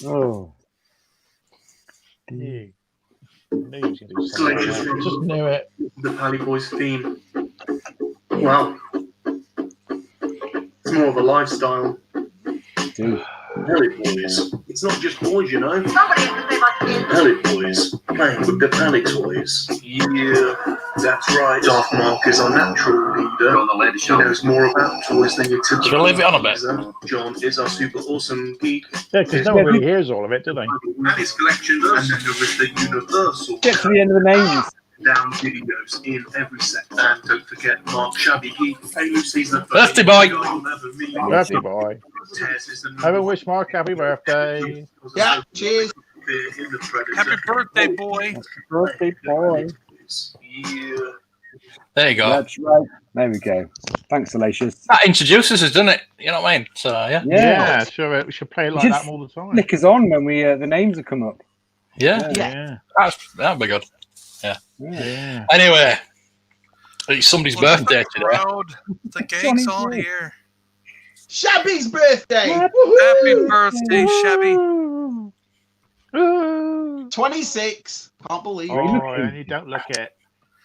Oh. Knew he was going to do something like that. Just knew it. The Paliboys theme. Wow. It's more of a lifestyle. Dude. Paliboys. It's not just boys, you know. Paliboys. Playing with the Paliboys. Yeah, that's right. Darth Mark is our natural leader. On the latest show. He knows more about toys than your typical. Shall we leave it on a bit? John is our super awesome geek. Yeah, because no one really hears all of it, do they? And his collection does. And then there is the Universal. Get to the end of the names. Down videos in every sector. And don't forget Mark Shabby Geek. Hey Lucy's the Birthday boy. Birthday boy. Have a wish, Mark. Happy birthday. Yeah, cheers. Happy birthday, boy. Birthday boy. Yeah. There you go. That's right. There we go. Thanks, Salacious. That introduces us, doesn't it? You know what I mean? So, yeah. Yeah, sure. We should play it like that all the time. Flick us on when we the names have come up. Yeah. Yeah. That'd be good. Yeah. Yeah. Anyway, it's somebody's birthday today. Proud. The gang's all here. Shabby's birthday. Happy birthday, Shabby. 26. Can't believe it. Oh, and you don't look it.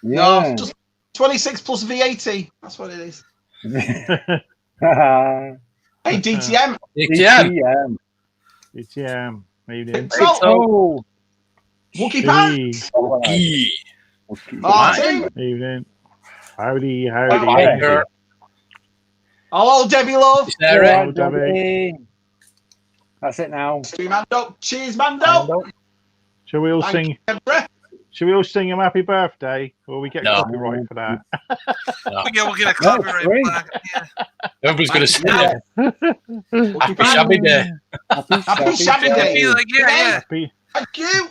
No, Yeah. just 26 plus VAT. That's what it is. Yeah. Hey, DTM. DTM. DTM. Evening. Oh. Wookie Pants. Gee. Martin. Evening. Howdy. Hi. Hello, Debbie Love. Is there Hello, it? Debbie. That's it now. Mando. Cheers, Mando. Shall we all Thank sing? you, Deborah. Shall we all sing him happy birthday, or we get No. copyright for that? Yeah, we'll get a copyright great. for that. Yeah. Everybody's going to say Mando. it. Happy Shabby Day. Happy Shabby It'd Day. be like, yeah. Happy. Thank you.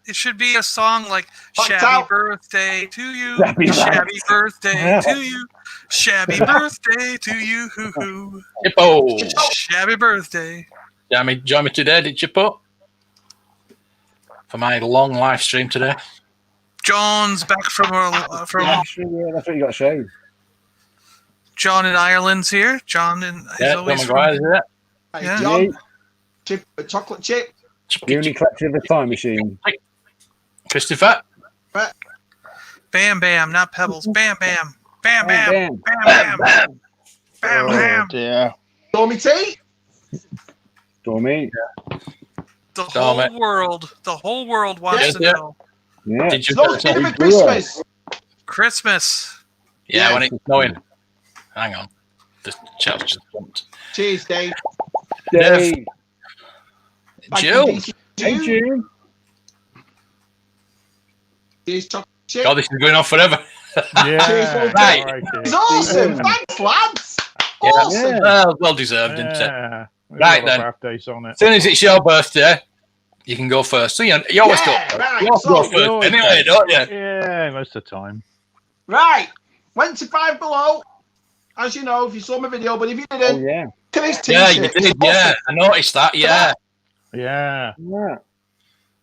It should be a song like Fucked "Shabby out. Birthday to you, Shabby Shabby Birthday to you, Shabby Birthday to you, hoo hoo, Hippo. Shabby Birthday." Join me today, did you put? For my long live stream today. John's back from Actually, that's what you got to show. John in Ireland's here. John is Yeah, always Tom McGuire's there. Hey, Yeah. John. Chip, chocolate chip. The only collector of the time machine. Christopher. Bam Bam, not Pebbles. Bam Bam. Bam Bam. Bam. Bam Bam. Bam Bam. dear. Stormy T. Stormy. The Stormy. whole world wants Yes, to yeah. know. Yeah. Did you So it's for Christmas. Christmas. Yeah, when it's snowing. Hang on. The chat's just jumped. Cheers, Dave. Dave. Thank you, Jill. DTM. Thank you. Cheers, chocolate chip. God, this is going on forever. Yeah. Right. It's awesome. Thanks, lads. Yeah. Awesome. Well deserved, isn't it? Yeah. Right then. Birthdays on it. As soon as it's your birthday, you can go first. So you always Yeah, go. right, You always so- go first anyway, don't you? Yeah, most of the time. Right. Went to Five Below. As you know, if you saw my video, but if you Oh, didn't, yeah. look at this t-shirt. Yeah, you did. Yeah, I noticed that. Yeah. Yeah. Yeah.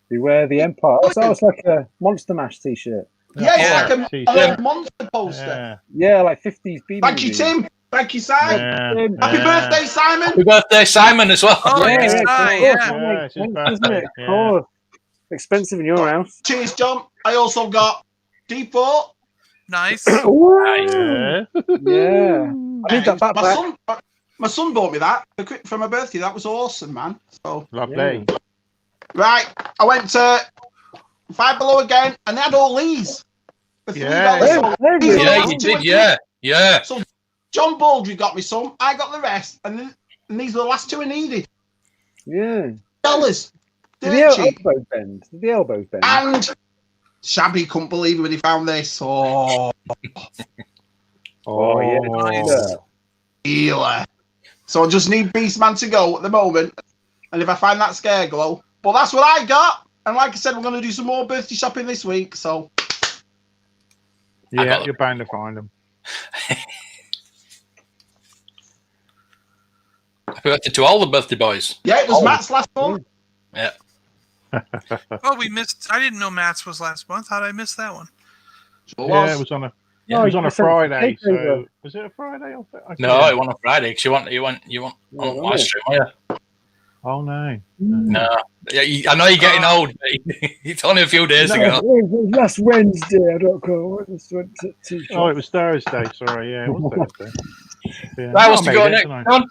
Beware the Empire. Oh, so it's like a Monster Mash t-shirt. Yeah, Yeah. it's like a T-shirt. little monster poster. Yeah. Yeah, like 50s B. Thank you, Tim. Thank you, Simon. Yeah. Happy birthday, Simon. Happy birthday, Simon, as well. Oh, Yeah, it's yeah, nice, cool. yeah. Yeah, it's his Isn't birthday. it? Yeah. Cool. Expensive in your house. Cheers, John. I also got D4. Nice. Yeah. Yeah. I need that back. My son bought me that for my birthday. That was awesome, man. So Lovely. right, I went to Five Below again, and they had all these. For $3. Yeah. So these are the Yeah, last you two did. I Yeah. Yeah. So John Baldry got me some. I got the rest, and these were the last two I needed. Yeah. $1. Did Dirt the cheap. elbows bend? Did the elbows bend? And Shabby couldn't believe it when he found this. Oh, Oh, yeah. Nice. healer. So I just need Beastman to go at the moment. And if I find that scare glow. But that's what I got. And like I said, we're going to do some more birthday shopping this week. So Yeah, you're bound to find them. Happy birthday to all the birthday boys. yeah, it was Matt's last one. Yeah. Oh, we missed. I didn't know Matt's was last month. How did I miss that one? Sure Yeah, was. it was on a Yeah. Oh, It was on a you sent Friday, the takeover. so was it a Friday? No, it wasn't on Friday because you want on live stream, are you? Oh no. No. Yeah, I know you're getting old. Mate. It's only a few days ago. Last Wednesday, I don't know. I just went to tea Oh, shop. it was Thursday. Sorry, yeah, it was Thursday. Yeah. Right, Oh, what's to I go made it, next? didn't I? John?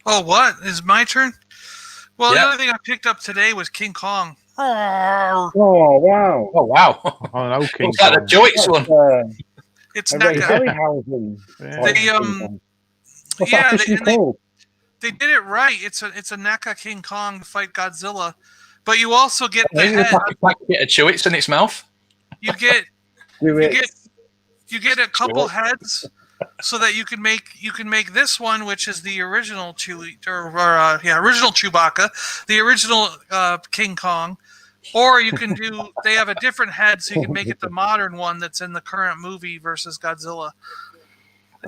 Oh, what? Is it my turn? Well, Yeah. the only thing I picked up today was King Kong. Oh, wow. Oh wow! Oh, no, King Looks like the Kong. Joyce one. It's a Ray NECA. Harryhausen. Yeah. What's Yeah, that officially and they- called? They did it right. It's a NECA King Kong to fight Godzilla, but you also get the Maybe the head. packet of Chewits in its mouth. You get Do it. you get a couple heads, so that you can make this one, which is the original original Chewbacca, the original King Kong, or you can do. They have a different head, so you can make it the modern one that's in the current movie versus Godzilla,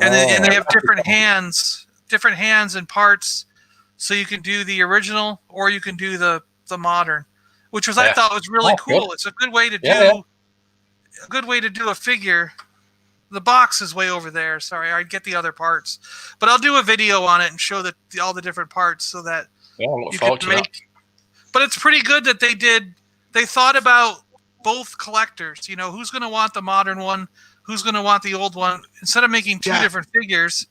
and they have different hands and parts, so you can do the original or you can do the modern, which was I thought was really cool. Good. It's a good way to do a good way to do a figure. The box is way over there. Sorry, I'd get the other parts, but I'll do a video on it and show all the different parts so that Look you forward can to that. make. But it's pretty good that they thought about both collectors. You know, who's going to want the modern one, who's going to want the old one. Instead of making two different figures,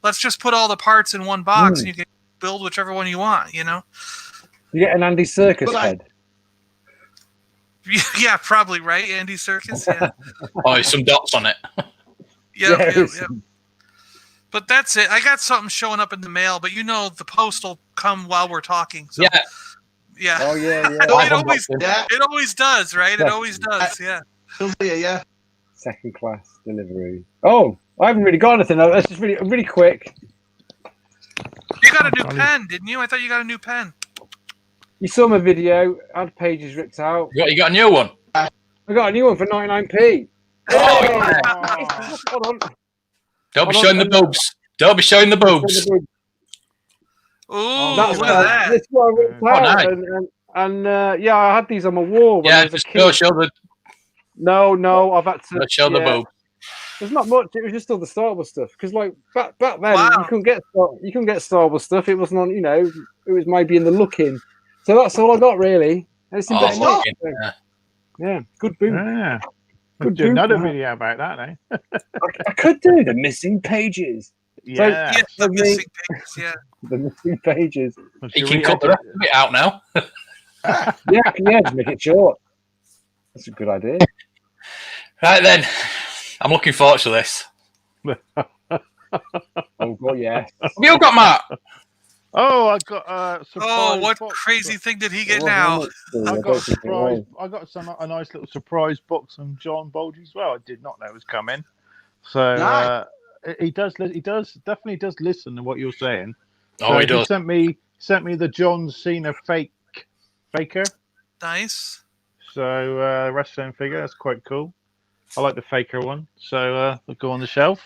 let's just put all the parts in one box and you can build whichever one you want, you know? You get an Andy Serkis head. Yeah, probably, right? Andy Serkis, yeah. Oh, some dots on it. Yep. But that's it. I got something showing up in the mail, but you know the post will come while we're talking. So, yeah. Oh, yeah. It always does, right? It always does, yeah. Yeah. Second class delivery. Oh, I haven't really got anything. That's just really quick. You got a new pen, didn't you? I thought you got a new pen. You saw my video. I had pages ripped out. You got a new one? I got a new one for 99p. Oh, yeah. Hold on. Don't be showing the boobs. Don't be showing the boobs. Ooh, That's look at that. That's what I ripped out. Nice. And I had these on my wall when I was a just kid. go show the. No, I've had to Show the boobs. There's not much. It was just all the Star Wars stuff. Because like back then, Wow. you couldn't get Star Wars stuff. It wasn't on. It was maybe in the looking. So that's all I got really. And it's in better nick. Yeah, good boob. Yeah. Good Do boob, another man. video about that, eh? I could do the missing pages. Yeah. Yes, the missing pages, yeah. The missing pages. You can cut the rest of it out now. Just make it short. That's a good idea. Right then, I'm looking forward to this. Oh God, yeah. Have you got Matt? Oh, I got a surprise. Oh, what box. crazy thing did he get now? I got a surprise. I got a nice little surprise box from John Bolge as well. I did not know it was coming. So he definitely does listen to what you're saying. Oh, so he does. Sent me the John Cena faker. Nice. So wrestling figure. That's quite cool. I like the faker one. So they'll go on the shelf.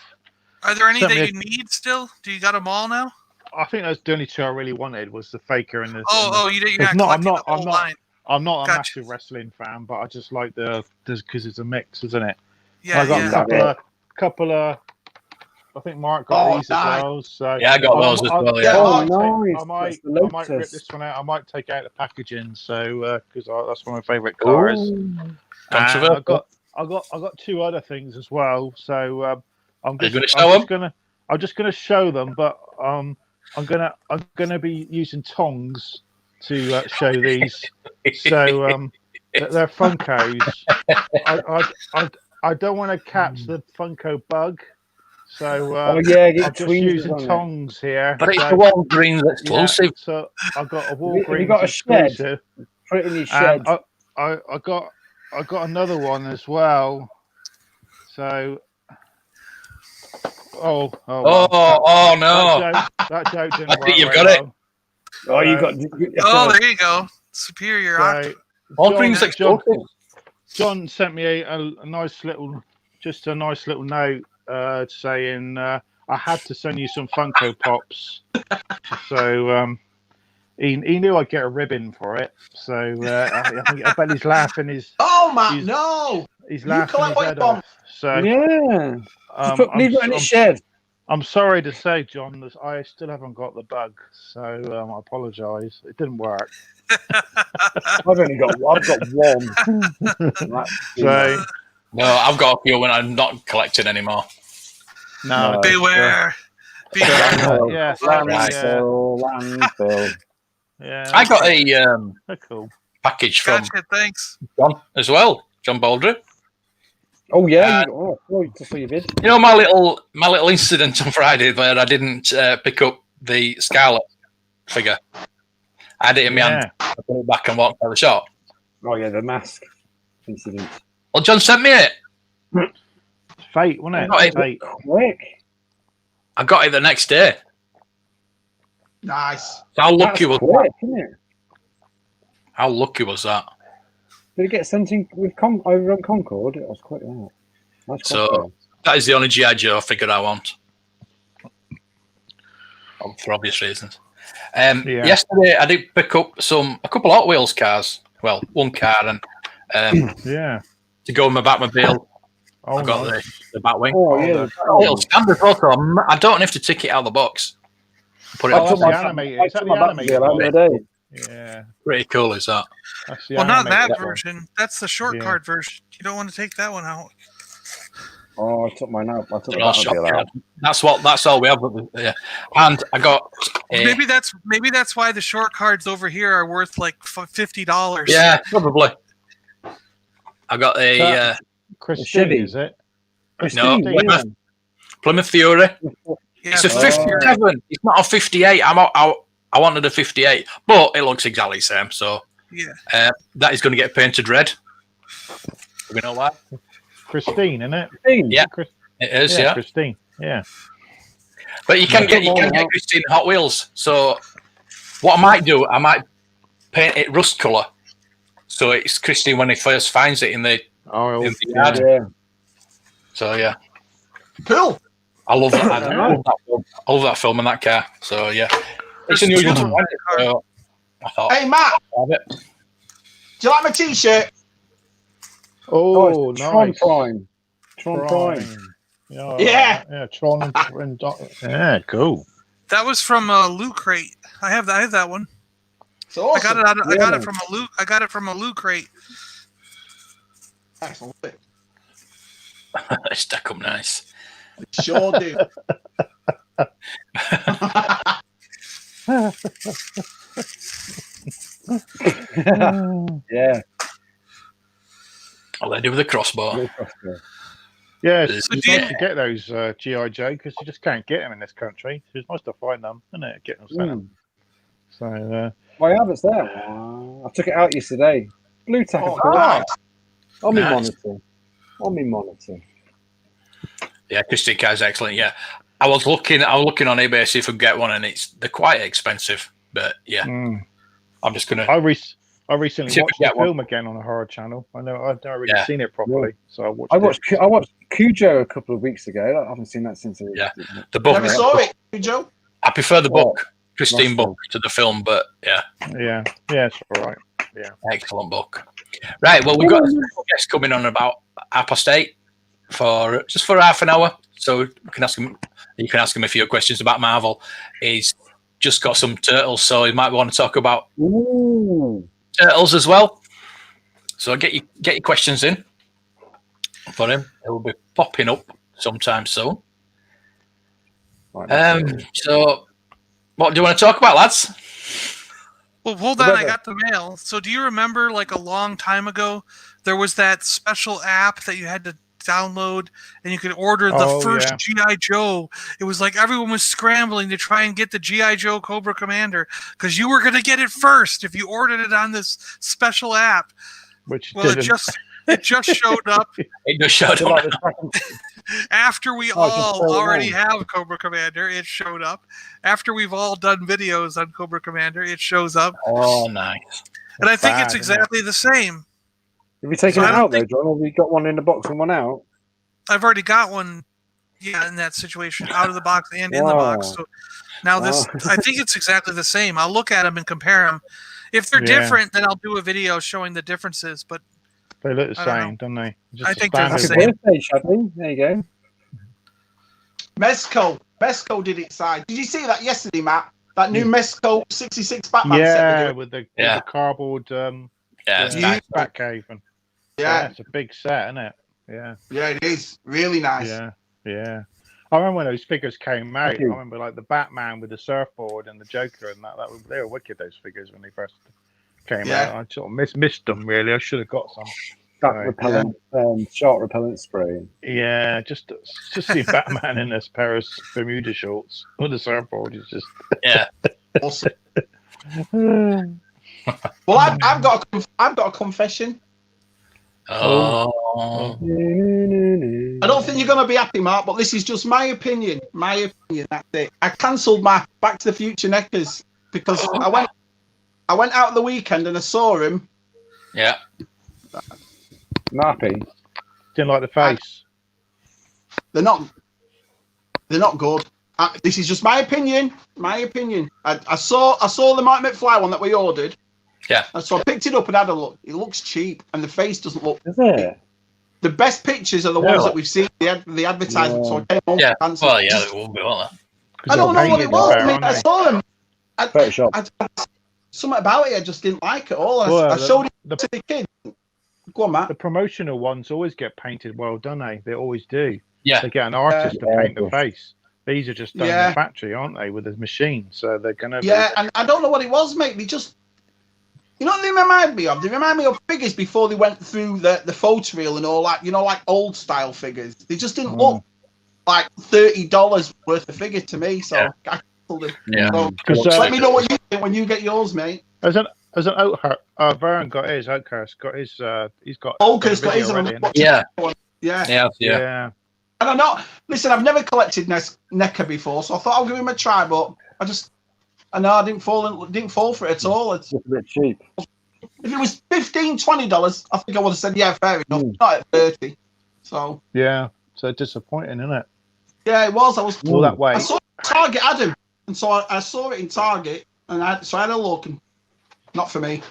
Are there any Sent that me you need still? Do you got them all now? I think that's the only two I really wanted was the faker and the. You're not collecting the whole line. I'm not a Gotcha. massive wrestling fan, but I just like because it's a mix, isn't it? Yeah, I got a couple of. I think Mark got these as well. So yeah, I got those as well. Yeah. I might rip this one out. I might take out the packaging, so because that's one of my favourite cars. I got two other things as well. So I'm just gonna show them, but I'm gonna be using tongs to show these. So they're Funkos. I don't want to catch the Funko bug. So I'm just using tongs here. But it's the Walgreens exclusive. Yeah, so I've got a Walgreens got a exclusive. Put it in your shed. I got another one as well. So no! That joke didn't work. You've got it. Oh, you got. Oh, there you go. Superior. Walgreens exclusive. John sent me a nice little note saying I had to send you some Funko Pops. So he knew I'd get a ribbon for it. So I bet he's laughing. He's You laughing collect his what head you want. off. So Yeah. Leave it in his shed. I'm sorry to say, John, that I still haven't got the bug. So I apologise. It didn't work. I've got one. So No, I've got a few when I'm not collecting anymore. no, beware. Landfill. Yeah, Landfill. yeah. I got a They're cool. package from Gotcha, thanks. John as well, John Baldry. Oh yeah, just so you did. You know my little incident on Friday where I didn't pick up the Scarlet figure. I had it in my hand. I put it back and walked out of the shop. Oh yeah, the mask incident. Well, John sent me it. Fate, wasn't it? Fate. Quick. I got it the next day. Nice. How lucky was quick, that? Isn't it? How lucky was that? Did it get sent in with over on Concord? It was quite that. That's So that is the only G.I. Joe figure I want. For obvious reasons. Yesterday I did pick up a couple of Hot Wheels cars. Well, one car and to go in my Batmobile. I got the Batwing. Oh yeah, little standard photo. I don't have to take it out of the box. Put it that's the animated. Is that the animated? Yeah. Pretty cool, is that? Well, not that version. That's the short card version. You don't want to take that one out. Oh, I took mine out. I took the Batmobile out. That's all we have. Yeah. And I got maybe that's why the short cards over here are worth like $50. Yeah, probably. I got a Christine, is it? No, Plymouth Fury. Yeah, it's a 57. It's not a 58. I wanted a 58, but it looks exactly the same. So that is going to get painted red. Do we know why? Christine, isn't it? Yeah, it is. Yeah, Christine. Yeah, but you can get Christine Hot Wheels. So what I might do, I might paint it rust color, so it's Christine when he first finds it in the yard. Yeah. So yeah, cool. I love that. I love that film and that car. So yeah, it's unusual to find it. So I thought, hey Matt, do you like my T-shirt? Oh, Tron nice. Prime. Tron Prime. Yeah, Tron and yeah, cool. That was from Loot Crate. I have that one. It's awesome. I got it from a Loot. I got it from a Loot Crate. Excellent. They stack up nice. Sure do. Yeah. All they do with a crossbow. Yeah, it's nice to get those G.I. Joe because you just can't get them in this country. So it's nice to find them, isn't it? Get them sent them. So, I have it there. I took it out yesterday. Blue tack. Nice. On my monitor. Yeah, Christine car's excellent. Yeah, I was looking on eBay to see if I could get one, and they're quite expensive. But yeah, I'm just gonna. I recently watched the film again on a horror channel. I've never really seen it properly, so I watched. I watched Cujo a couple of weeks ago. I haven't seen that since. The book. Never saw it, Joe. I prefer the book, Christine book, to the film, but it's all right. Yeah, excellent book. Right, well, we've got a special guest coming on about 8:30 for half an hour, so you can ask him a few questions about Marvel. He's just got some turtles, so he might want to talk about turtles as well. So get your questions in for him. It will be popping up sometime soon. So what do you want to talk about, lads? Well, hold on, I got the mail. So do you remember, like, a long time ago, there was that special app that you had to download and you could order the first G.I. Joe? It was like everyone was scrambling to try and get the G.I. Joe Cobra Commander because you were going to get it first if you ordered it on this special app. It just showed up. It just showed up. After we all already have Cobra Commander, it showed up. After we've all done videos on Cobra Commander, it shows up. Oh, nice. And I think it's exactly the same. Have you taken it out, though, John? Or have you got one in the box and one out? I've already got one, in that situation, out of the box and in the box. So now I think it's exactly the same. I'll look at them and compare them. If they're different, then I'll do a video showing the differences. But They look the same, don't they? Just I think they're the Happy same. birthday, Shadley. There you go. Mezco did it side. Did you see that yesterday, Matt? That new Mezco 66 Batman set. Yeah, with the cardboard. It's nice. Batcave. And, yeah, it's a big set, isn't it? Yeah. Yeah, it is really nice. Yeah. I remember when those figures came out. I remember like the Batman with the surfboard and the Joker and that. They were wicked. Those figures when they first came out. I sort of missed them really. I should have got some. Repellent, shark repellent spray. Yeah, just see Batman in this pair of Bermuda shorts with the surfboard is just awesome. Well, I've got a confession. Oh. I don't think you're going to be happy, Mark, but this is just my opinion. That's it. I cancelled my Back to the Future neckers because I went out the weekend and I saw him. Yeah. Nappy. Didn't like the face. They're not good. This is just my opinion. I saw the Mark McFly one that we ordered. Yeah. And so I picked it up and had a look. It looks cheap, and the face doesn't look. Is it? The best pictures are the ones that we've seen. The advertisement. So I came home. Yeah. Well, yeah, it will be, won't I don't know what it was. I saw them. Photoshop. Something about it I just didn't like at all. I showed it to the kid. Go on, Matt. The promotional ones always get painted well, don't they? They always do. Yeah. They get an artist to paint the face. These are just done in the factory, aren't they, with a machine? So they're gonna. Yeah, and I don't know what it was, mate. They just. You know what they remind me of? They remind me of figures before they went through the photo reel and all that. You know, like old style figures. They just didn't look like $30 worth of figure to me. So I told them. Yeah. So, let me know what you think when you get yours, mate. As an Oakhurst, Vern got his. Oakhurst got his. He's got. Oakhurst got his. Yeah. I don't know. Listen, I've never collected NECA before, so I thought I'll give him a try, but I didn't fall for it at all. It's just a bit cheap. If it was $15, $20, I think I would have said, yeah, fair enough. Not at 30. So so disappointing, isn't it? Yeah, it was. I was all that way. I saw Target Adam, and so I saw it in Target, and I had a look, and not for me.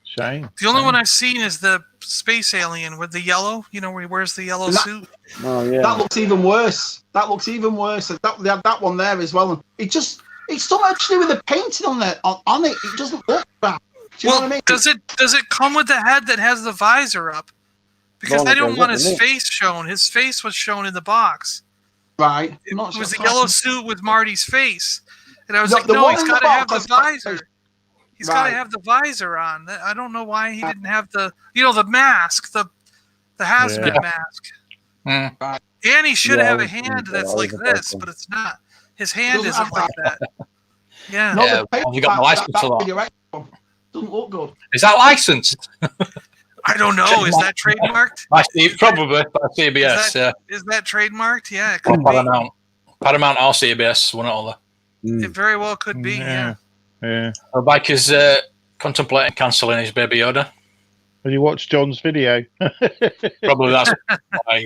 Shame. The only one I've seen is the space alien with the yellow. You know, where he wears the yellow suit. Oh yeah. That looks even worse. They had that one there as well. And it's so much to do with the painting on it. It doesn't look bad. Do you know what I mean? Does it come with the head that has the visor up? Because they don't want his face shown. His face was shown in the box. Right. It was the yellow suit with Marty's face. And I was like, no, he's got to have the visor. He's got to have the visor on. I don't know why he didn't have the mask, the hazmat mask. Mm. And he should have a hand that's like this, but it's not. His hand isn't like that. Yeah. No, have you got the license for that? Doesn't look good. Is that licensed? I don't know. Is that trademarked? Probably by CBS. Is that trademarked? Yeah, it could be. Paramount or CBS, one or the other. It very well could be. Yeah. Mike is contemplating cancelling his Baby Yoda. Have you watched John's video? Probably that's why.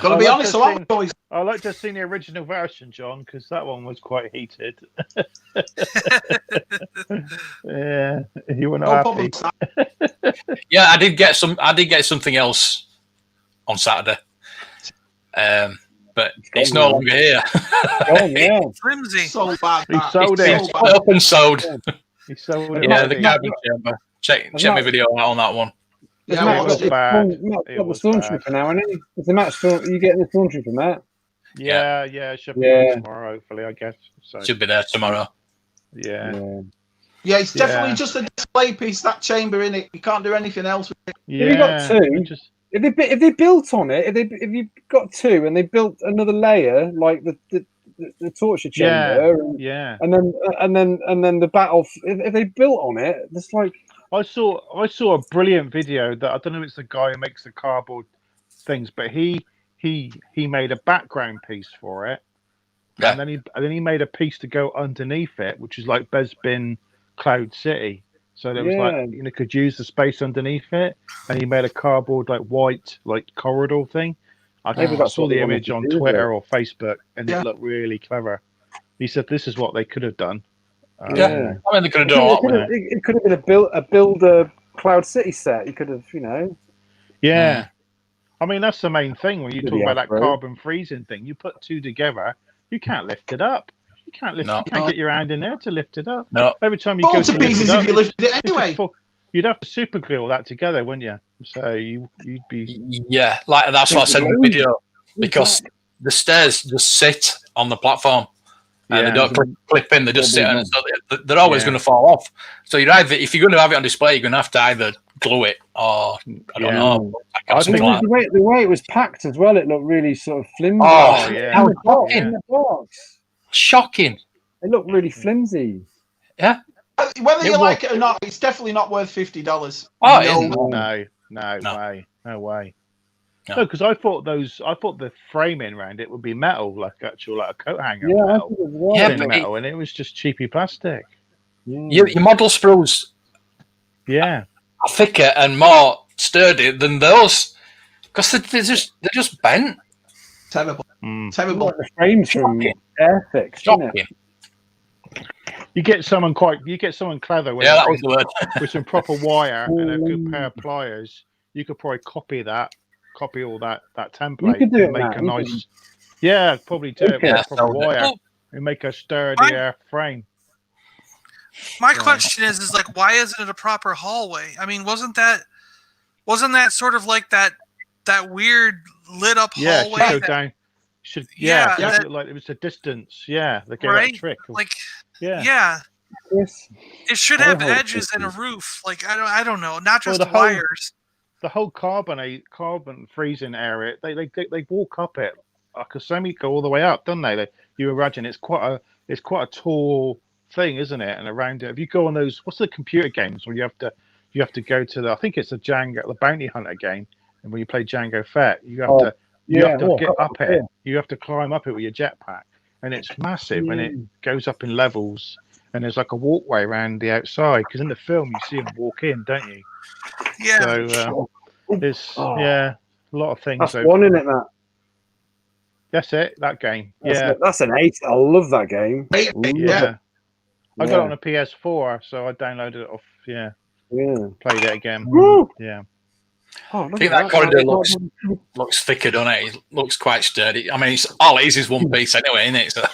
Gotta be honest, I like to have seen the original version, John, because that one was quite heated. You were not happy. Yeah, I did get something else on Saturday, but it's no longer here. Flimsy. So bad. He sold it. Up and sold. He sold it. Yeah, the garbage chamber. Check my video out on that one. Yeah, it was bad. Matt's got the Stormtrooper now, isn't he? Is the Matt are you getting the Stormtrooper, Matt? Yeah, it should be tomorrow, hopefully, I guess. So. Should be there tomorrow. Yeah, it's definitely just a display piece, that chamber in it. You can't do anything else with it. Yeah. If you got two, if they built on it, if you've got two and they built another layer like the torture chamber, and then the battle, if they built on it, it's like. I saw a brilliant video that I don't know if it's the guy who makes the cardboard things, but he made a background piece for it, and then he made a piece to go underneath it, which is like Bespin Cloud City. So there was like could use the space underneath it, and he made a cardboard like white corridor thing. I saw the image on Twitter or Facebook, and it looked really clever. He said this is what they could have done. I mean, they could have done a lot with it. It could have been a builder Cloud City set. You could have, you know. Yeah. I mean, that's the main thing when you talk about that Afro. carbon freezing thing. You put two together, you can't lift it up. You can't lift. You can't get your hand in there to lift it up. No. Every time you go to pieces lift it up, if you lifted it anyway. You'd have to super glue all that together, wouldn't you? So you'd be. Yeah, like that's what I said in the video. Because the stairs just sit on the platform. And they don't clip in, they just sit and so they're always going to fall off. So you're either, if you're going to have it on display, you're going to have to either glue it or I don't know. The way it was packed as well, it looked really sort of flimsy. Oh yeah, in the box. Shocking. It looked really flimsy. Yeah. Whether you like it or not, it's definitely not worth $50. Oh no way. No, because I thought the framing around it would be metal, like a coat hanger. Metal, and it was just cheapy plastic. Your model sprues, are thicker and more sturdy than those, because they're just bent. Terrible. Like the frames from Airfix, isn't it? You get someone clever with that was the word. with some proper wire and a good pair of pliers. You could probably copy all that template. You could do it, make a nice. Yeah, probably do it with proper wire and make a sturdier frame. My question is like, why isn't it a proper hallway? I mean, wasn't that sort of like that weird lit up hallway? Like it was a distance. Yeah, they gave that trick. Like, it should have edges and a roof. Like I don't know, not just wires. The whole carbon freezing area, they walk up it like a semi go all the way up, don't they? You imagine it's quite a tall thing, isn't it? And around it, if you go on those, what's the computer games where you have to go to I think it's the Bounty Hunter game, and when you play Jango Fett, you have to get up it. You have to climb up it with your jetpack, and it's massive, and it goes up in levels, and there's like a walkway around the outside. Because in the film, you see them walk in, don't you? Yeah. So there's a lot of things. That's one in it, Matt. That's it. That game. That's an 8. I love that game. Yeah. I got it on a PS4, so I downloaded it off. Yeah. Played it again. Woo! Yeah. I think that corridor looks thicker, doesn't it? It looks quite sturdy. I mean, all it is one piece anyway, isn't it? So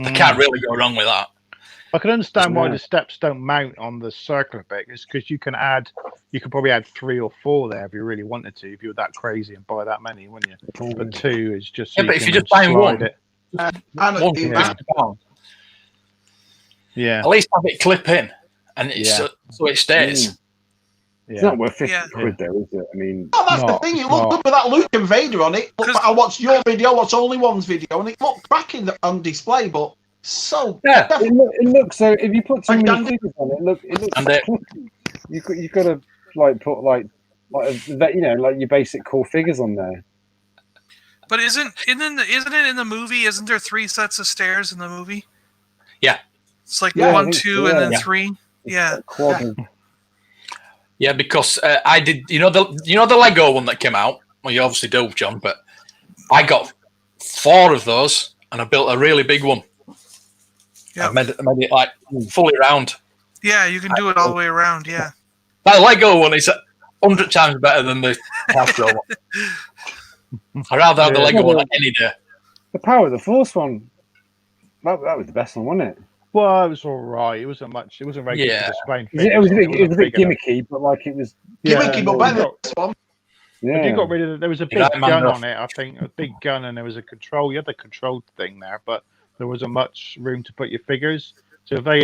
they can't really go wrong with that. I can understand why the steps don't mount on the circular bit. It's because you can probably add 3 or 4 there if you really wanted to. If you were that crazy and buy that many, wouldn't you? But 2 is just. But if you're just buying one, at least have it clip in, and so it stays. It's not worth 50 quid though, is it? I mean, that's the thing. It looked good with that Luke and Vader on it. I watched your video, watched Only One's video, and it looked cracking on display, but. So it looks so. If you put too many figures on it, it looks. You've got to put like your basic core figures on there. But isn't it in the movie? Isn't there 3 sets of stairs in the movie? Yeah, it's like 1, 2, and then 3. Yeah. Yeah, because I did. You know the Lego one that came out. Well, you obviously do, John. But I got 4 of those, and I built a really big one. Yeah, I made it like fully round. Yeah, you can do it all the way around. Yeah, that Lego one is 100 times better than the Hasbro one. I'd rather have the Lego one any day. The Power of the Force one, that was the best one, wasn't it? Well, it was all right. It wasn't much. It wasn't very good for displaying. It was a bit gimmicky, but like it was gimmicky, but better than this one. Yeah. You got rid of it. There was a big gun on it. I think a big gun, and there was a control. You had the control thing there, but there wasn't much room to put your figures. So if they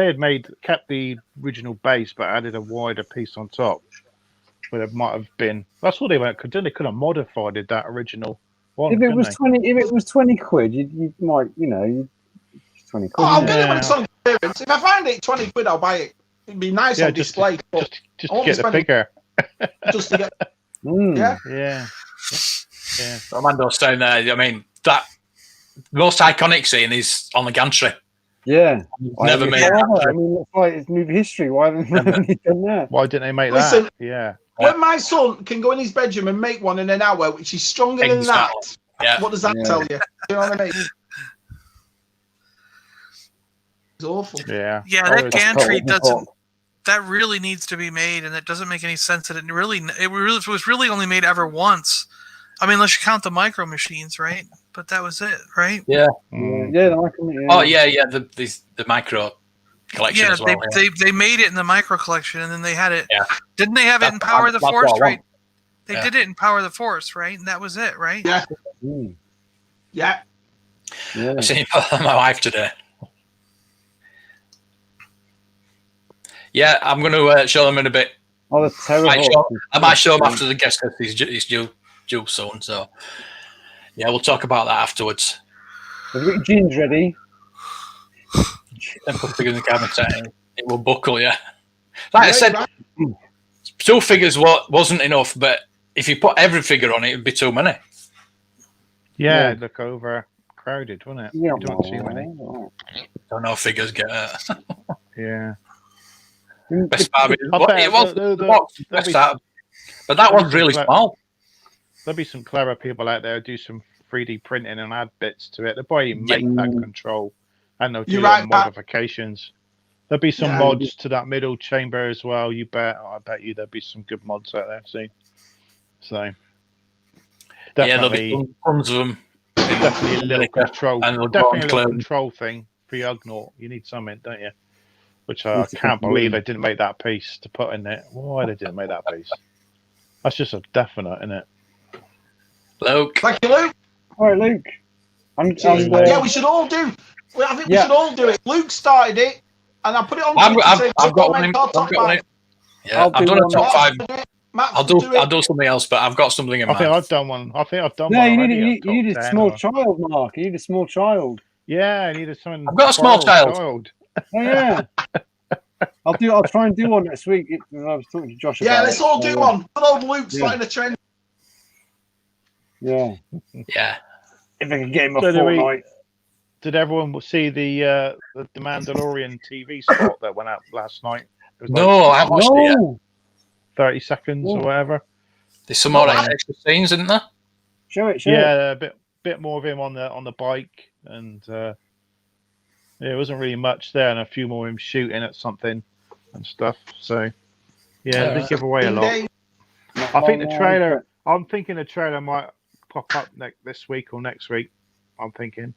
had kept the original base but added a wider piece on top, but it might have been. That's what they went. They could have modified that original one. If it was 20 quid, you might 20 quid. I'll get it when it's on clearance. If I find it 20 quid, I'll buy it. It'd be nice on display. Just to get the figure. Just to get. Yeah. Amando's saying there. I mean that. The most iconic scene is on the gantry. Yeah. Never made that. I mean, it's like it's movie history. Why haven't they done that? Why didn't they make that? Yeah. When my son can go in his bedroom and make one in an hour, which is stronger than that, what does that tell you? You know what I mean? It's awful. Yeah. Yeah, that gantry doesn't. that really needs to be made, and it doesn't make any sense that it was really only made ever once. I mean, unless you count the micro machines, right? But that was it, right? Yeah. Yeah, the micro. Yeah. Oh yeah, the micro collection as well. They made it in the micro collection, and then they had it. Yeah. Didn't they have it in Power of the Force, right? They did it in Power of the Force, right? And that was it, right? Yeah. Yeah. I seen my wife today. Yeah, I'm going to show them in a bit. Oh, that's terrible. I might show them after the guest because he's due soon. So, yeah, we'll talk about that afterwards. Have you got your jeans ready? Then put figure in the cabinet. It will buckle, yeah. Like I said, 2 figures wasn't enough, but if you put every figure on it, it'd be too many. Yeah, it'd look overcrowded, wouldn't it? Yeah, you don't see many. Don't know if figures get Yeah. Best Barbie. It was the box, but that one's really small. There'll be some clever people out there who do some 3D printing and add bits to it. They'll probably make that control and they'll do modifications. There'll be some mods to that middle chamber as well. You bet. I bet you there'll be some good mods out there. See, so definitely, there'll be tons of them. Definitely a little control. Definitely a little control thing for your Ugnaught. You need something, don't you? Which I can't believe they didn't make that piece to put in there. Why they didn't make that piece? That's just a definite, isn't it? Luke. Thank you, Luke. All right, Luke. Yeah, we should all do. I think we should all do it. Luke started it, and I put it on. I've got one. Yeah, I've done a top 5. I'll do something else, but I've got something in mind. I think I've done one. No, you need a small child, Mark. You need a small child. Yeah, I needed something. I've got a small child. Oh, yeah. I'll try and do one next week. I was talking to Josh about it. Let's all do one. Good old Luke's starting a trend. Yeah. Yeah. If I can get him a fortnight. Did everyone see the Mandalorian TV spot that went out last night? It was no, I haven't watched it yet. 30 seconds or whatever. There's some more extra scenes, isn't there? Show it. A bit more of him on the bike, and it wasn't really much there, and a few more of him shooting at something and stuff. So they give away a lot. I think the trailer. I'm thinking the trailer might pop up this week or next week. I'm thinking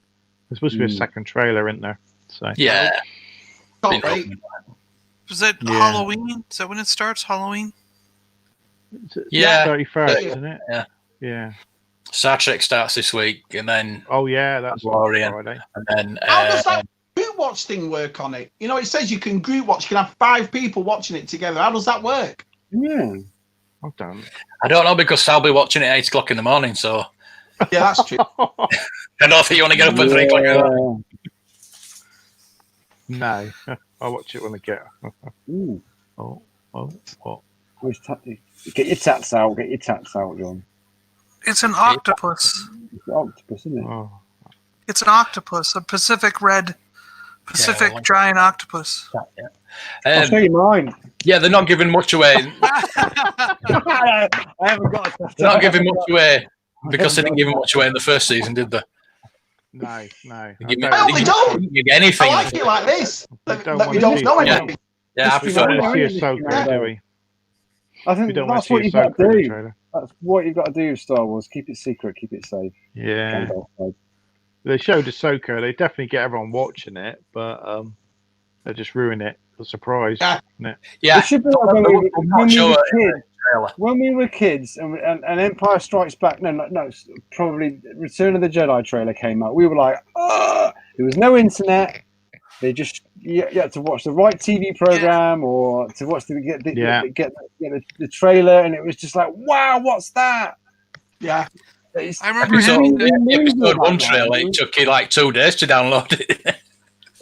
there's supposed to be a second trailer, isn't there? So Can't wait. Is that Halloween? Is that when it starts? Halloween? Yeah, 31st, isn't it? Yeah. Star Trek starts this week, and then that's Friday. And then how does that group watch thing work on it? You know, it says you can group watch. You can have 5 people watching it together. How does that work? Yeah, I don't know because I'll be watching it at 8 o'clock in the morning. So yeah, that's true. I don't think you want to get up at 3 o'clock. No, I'll watch it when I get. What? Get your tats out. Get your tats out, John. It's an octopus. It's an octopus, isn't it? Oh. It's an octopus, a Pacific giant octopus. I'll show you mine. Yeah, they're not giving much away. I haven't got it. They're not giving much away because they didn't give much away in the first season, did they? No. They don't. Anything. I like it like this. Let me don't know anything. Yeah, I prefer to see Ahsoka, do we? I think that's what you've got to do. That's what you've got to do with Star Wars. Keep it secret. Keep it safe. Yeah. They showed Ahsoka. They definitely get everyone watching it, but they just ruin it. The surprise. Yeah. It should be like when we were kids and Empire Strikes Back. No, probably Return of the Jedi trailer came out. We were like, there was no internet. They just you had to watch the right TV program or to watch get the trailer, and it was just like, wow, what's that? Yeah, I remember episode 1 trailer. It took you like 2 days to download it.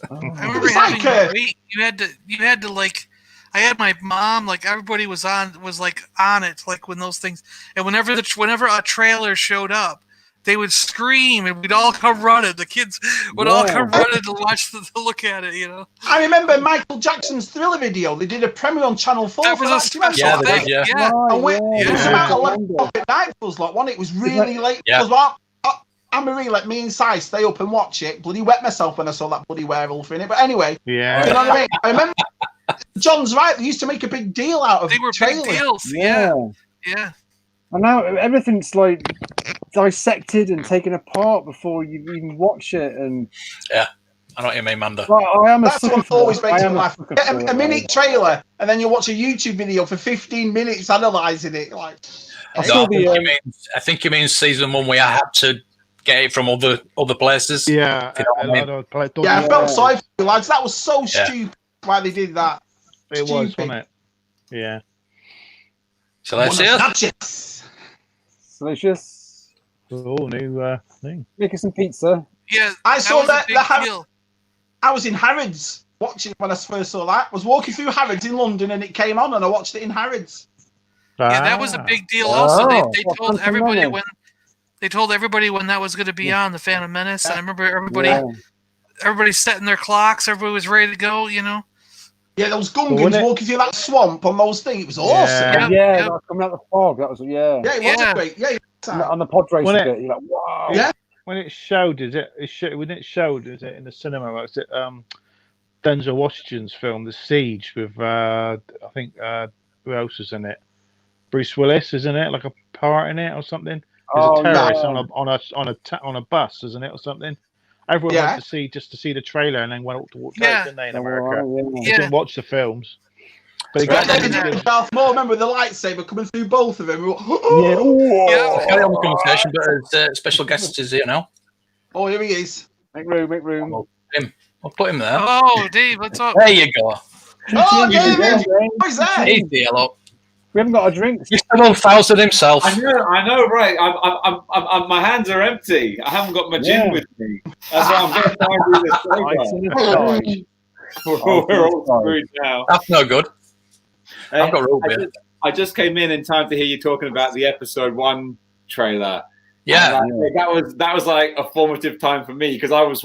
I remember having to wait. You had to like. I had my mom, like everybody was on it, like when those things, and whenever a trailer showed up, they would scream, and we'd all come running. The kids would all come running to watch to look at it, you know. I remember Michael Jackson's Thriller video. They did a premiere on Channel 4. That was a special thing. Yeah. And it was about 11 o'clock at night for us, like one. It was really late. Yeah. Anne-Marie let me inside, stay up and watch it. Bloody wet myself when I saw that bloody werewolf in it. But anyway, you know what I mean? John's right. They used to make a big deal out of. They were trailers. big deals. Yeah. And now everything's like dissected and taken apart before you even watch it. And yeah, I know what you mean, Manda. Well, I am That's what always makes me laugh. Get a minute minute trailer, and then you watch a YouTube video for 15 minutes analysing it. Like, I think you mean season 1 we had to get it from other places. Yeah, I felt sorry for you lads. That was so stupid. Why they did that? It was, wasn't it? Yeah. So let's see it. Delicious. Oh, new thing. Making some pizza. Yeah, I saw that. I was in Harrods watching it when I first saw that. I was walking through Harrods in London, and it came on, and I watched it in Harrods. Yeah, that was a big deal. Also, they told everybody when that was going to be on, the Phantom Menace. I remember everybody setting their clocks. Everybody was ready to go. You know. Yeah, those Gungans walking through that swamp on those things. It was awesome. Yeah, coming out the fog. That was Yeah, it was great. Yeah, on the pod race bit, you're like, wow. Yeah. When it showed, when it showed, is it in the cinema? Was it Denzel Washington's film, The Siege, with I think who else is in it? Bruce Willis, isn't it? Like a part in it or something. There's a terrorist on a bus, isn't it, or something? Everyone went to see the trailer and then went to watch it, didn't they, in America? They didn't watch the films. But he got Darth Maul, remember the lightsaber coming through both of them? Carry on the conversation, but special guest is here now. Oh, here he is. Make room. I'll put him there. Oh, Dave, what's up? There you go. Oh, David! Who's that? He's the hello. We haven't got a drink. He's still on Thousand himself. I know, right? I'm my hands are empty. I haven't got my gin with me. That's why I'm going to try and do this. We're all screwed now. That's no good. I've got root beer. I just came in time to hear you talking about the episode 1 trailer. Yeah, that was like a formative time for me because I was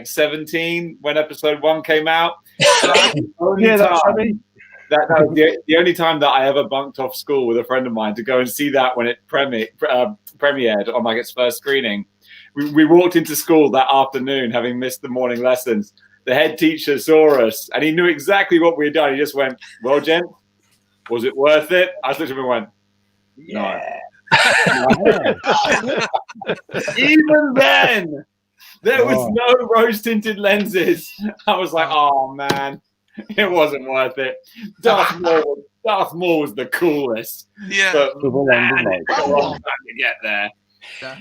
17 when episode 1 came out. That was the only time that I ever bunked off school with a friend of mine to go and see that when it premiered on its first screening. We walked into school that afternoon having missed the morning lessons. The head teacher saw us and he knew exactly what we had done. He just went, "Well, gent, was it worth it?" I just looked at him and went, "No." Even then, there was no rose-tinted lenses. I was like, "Oh man, it wasn't worth it." Darth Maul was the coolest. Yeah, but man, it took a long time to get there.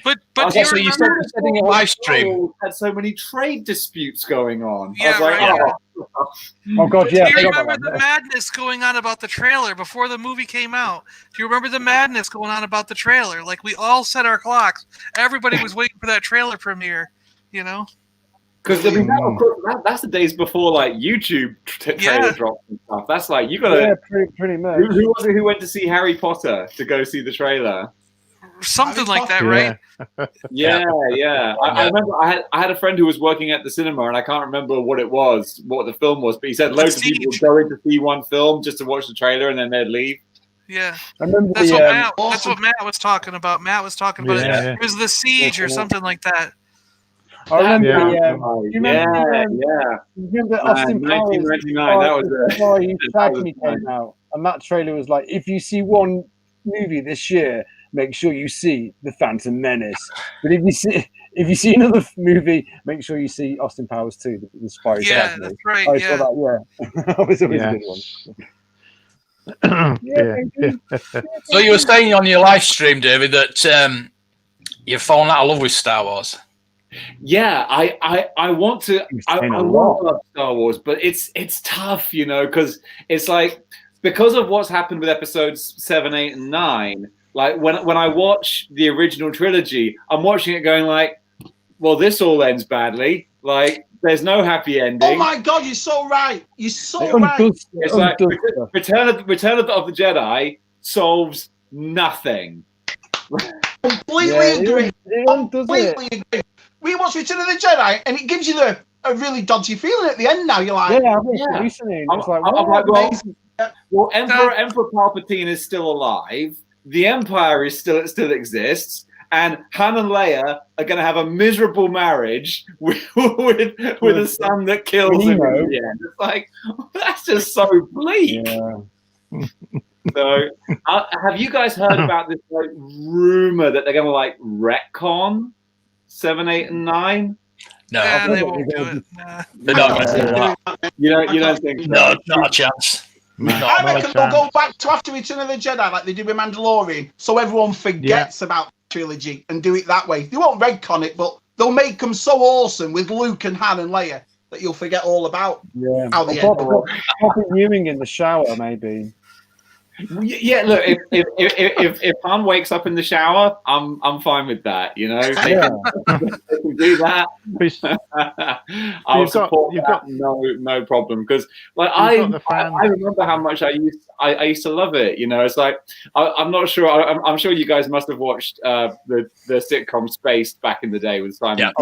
But you said in your live stream had so many trade disputes going on. Yeah, I was like, oh god, yeah. Do you remember the madness going on about the trailer before the movie came out? Do you remember the madness going on about the trailer? Like we all set our clocks. Everybody was waiting for that trailer premiere. You know. Because that's the days before YouTube trailer drops and stuff. That's like you gotta. Pretty much. Who was it who went to see Harry Potter to go see the trailer? Something like that, right? Yeah. I remember I had a friend who was working at the cinema, and I can't remember what the film was, but he said loads of people would go in to see one film just to watch the trailer, and then they'd leave. Yeah, that's what Matt was talking about. Matt was talking about it was The Siege or something like that. I remember. You remember Austin Powers? 1999. That was came out, and that trailer was like, if you see one movie this year, make sure you see The Phantom Menace. But if you see another movie, make sure you see Austin Powers 2, the Spy. Yeah, that's right. That was always a good one. So you were saying on your live stream, David, that you've fallen out of love with Star Wars. Yeah, I want to. I love Star Wars, but it's tough, because it's like because of what's happened with episodes 7, 8, and 9. Like when I watch the original trilogy, I'm watching it going like, well, this all ends badly. Like there's no happy ending. Oh my god, you're so right. You're so right. It's like Return of the Jedi solves nothing. Completely agree. Completely agree. We watch Return of the Jedi, and it gives you a really dodgy feeling at the end. Now you're like, recently. Emperor Palpatine is still alive. The Empire still exists, and Han and Leia are going to have a miserable marriage with a son that kills him in the end. It's like, that's just so bleak. Yeah. So, have you guys heard about this like rumor that they're going to like retcon 7, 8, and 9? No, yeah, they won't do it. Nah. They're not going to do that. You don't think so? No, not a chance. I reckon they'll go back to after Return of the Jedi like they did with Mandalorian, so everyone forgets about the trilogy and do it that way. They won't retcon it, but they'll make them so awesome with Luke and Han and Leia that you'll forget all about how they end. Probably viewing in the shower, maybe. Yeah, look, if Han wakes up in the shower, I'm fine with that. You know, they can do that. I'll support that. No problem. Because like I remember how much I used to love it. You know, it's like I'm not sure. I'm sure you guys must have watched the sitcom Spaced back in the day with Simon.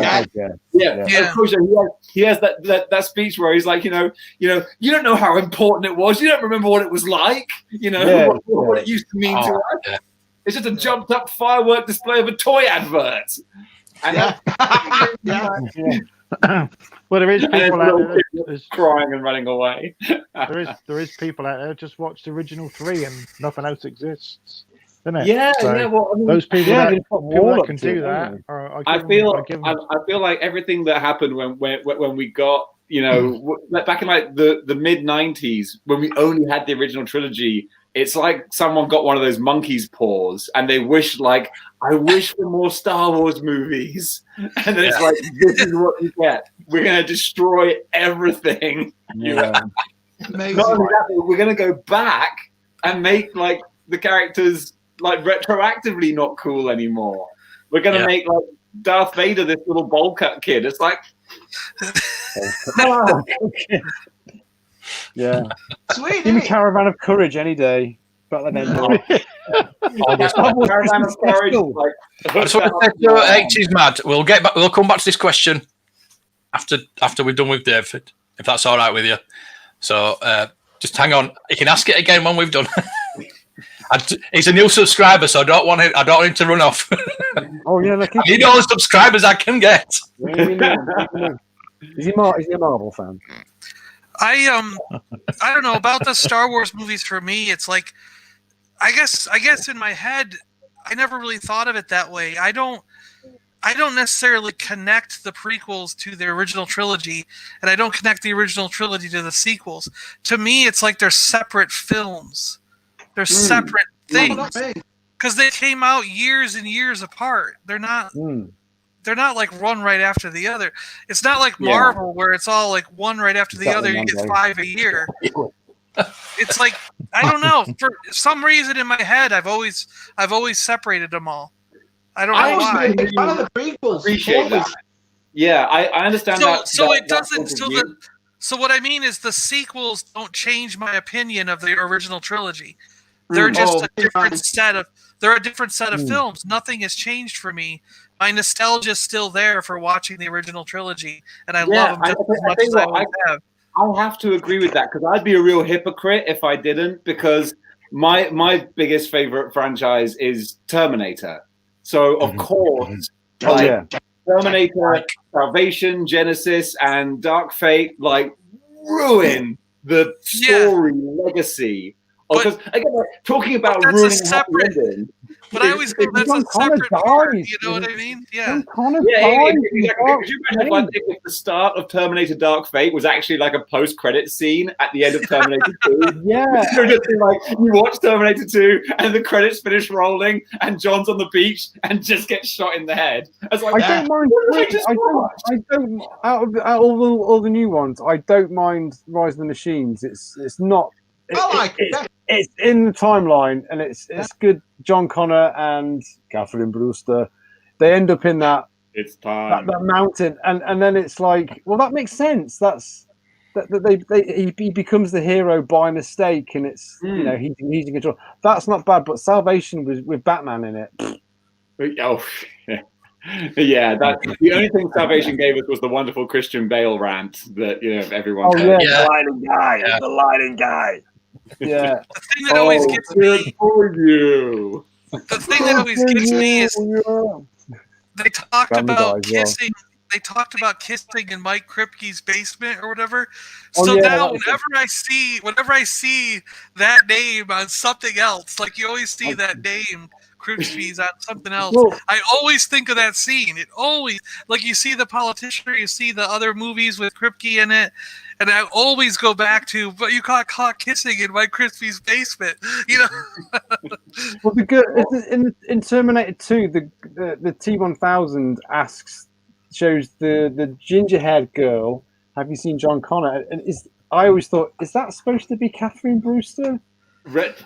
Yeah. Of course, he has that speech where he's like, you don't know how important it was. You don't remember what it was like. You know. What it used to mean to us. Yeah. It's just a jumped up firework display of a toy advert. And well, there is people out there crying and running away. there is people out there who just watch the original 3 and nothing else exists. Isn't it? Yeah, so well, I mean, those people that can do that. I feel like everything that happened when we got, back in like the mid 90s, when we only had the original trilogy, it's like someone got one of those monkey's paws and they wish like, I wish for more Star Wars movies. And then it's like, this is what you get. We're going to destroy everything. Yeah. Not only that, we're going to go back and make like the characters like retroactively not cool anymore. We're going to make like Darth Vader this little bowl cut kid. It's like, yeah. Sweet. Give me Caravan of Courage any day. But then Caravan of Courage. Like, that's what I said to 80s Mad. We'll get back. We'll come back to this question after we've done with David, if that's all right with you. So just hang on. You can ask it again when we've done. He's a new subscriber, so I don't want him to run off. Oh yeah, I need all the subscribers I can get. Is he a Marvel fan? I don't know about the Star Wars movies. For me, it's like, I guess in my head, I never really thought of it that way. I don't necessarily connect the prequels to the original trilogy, and I don't connect the original trilogy to the sequels. To me, it's like they're separate films. They're separate things because they came out years and years apart. They're not. They're not like one right after the other. It's not like Marvel where it's all like one right after the other. You get 5 a year. It's like, I don't know. For some reason in my head, I've always separated them all. I don't know why. I was a big fan of the prequels. Appreciate that. Yeah, I understand that. So it doesn't. So what I mean is the sequels don't change my opinion of the original trilogy. They're just a different set of. They're a different set of films. Nothing has changed for me. My nostalgia is still there for watching the original trilogy, and I love them just as much as I always have. I'll have to agree with that because I'd be a real hypocrite if I didn't, because my biggest favorite franchise is Terminator. So of course, Terminator, Salvation, Genesis, and Dark Fate ruin the story legacy. Because again, talking about ruining a happy ending. But I always go, that's a separate part. You know what I mean? Yeah. Could you imagine if the start of Terminator Dark Fate was actually like a post-credit scene at the end of Terminator 2? Yeah. You watch Terminator 2 and the credits finish rolling and John's on the beach and just gets shot in the head. I don't mind. I don't. Out of all the new ones, I don't mind Rise of the Machines. It's not. It's in the timeline, and it's good. John Connor and Catherine Brewster, they end up in that mountain, and then it's like, well, that makes sense. That's he becomes the hero by mistake, and it's he's in control. That's not bad, but Salvation was with Batman in it. Oh. Yeah, the only thing Salvation gave us was the wonderful Christian Bale rant that everyone. Oh yeah, the lighting guy. Yeah. The lighting guy. Yeah. The thing that always gets me. For you. The thing that always gets me is they talked about kissing. They talked about kissing in Mike Kripke's basement or whatever. So now, whenever I see that name on something else, like you always see that name, Kripke's on something else, I always think of that scene. It always, like you see the Politician, or you see the other movies with Kripke in it, and I always go back to, but you got caught kissing in Mike Kripke's basement, you know. Well, in Terminator 2, the T-1000 shows the ginger-haired girl. Have you seen John Connor? And I always thought, is that supposed to be Catherine Brewster?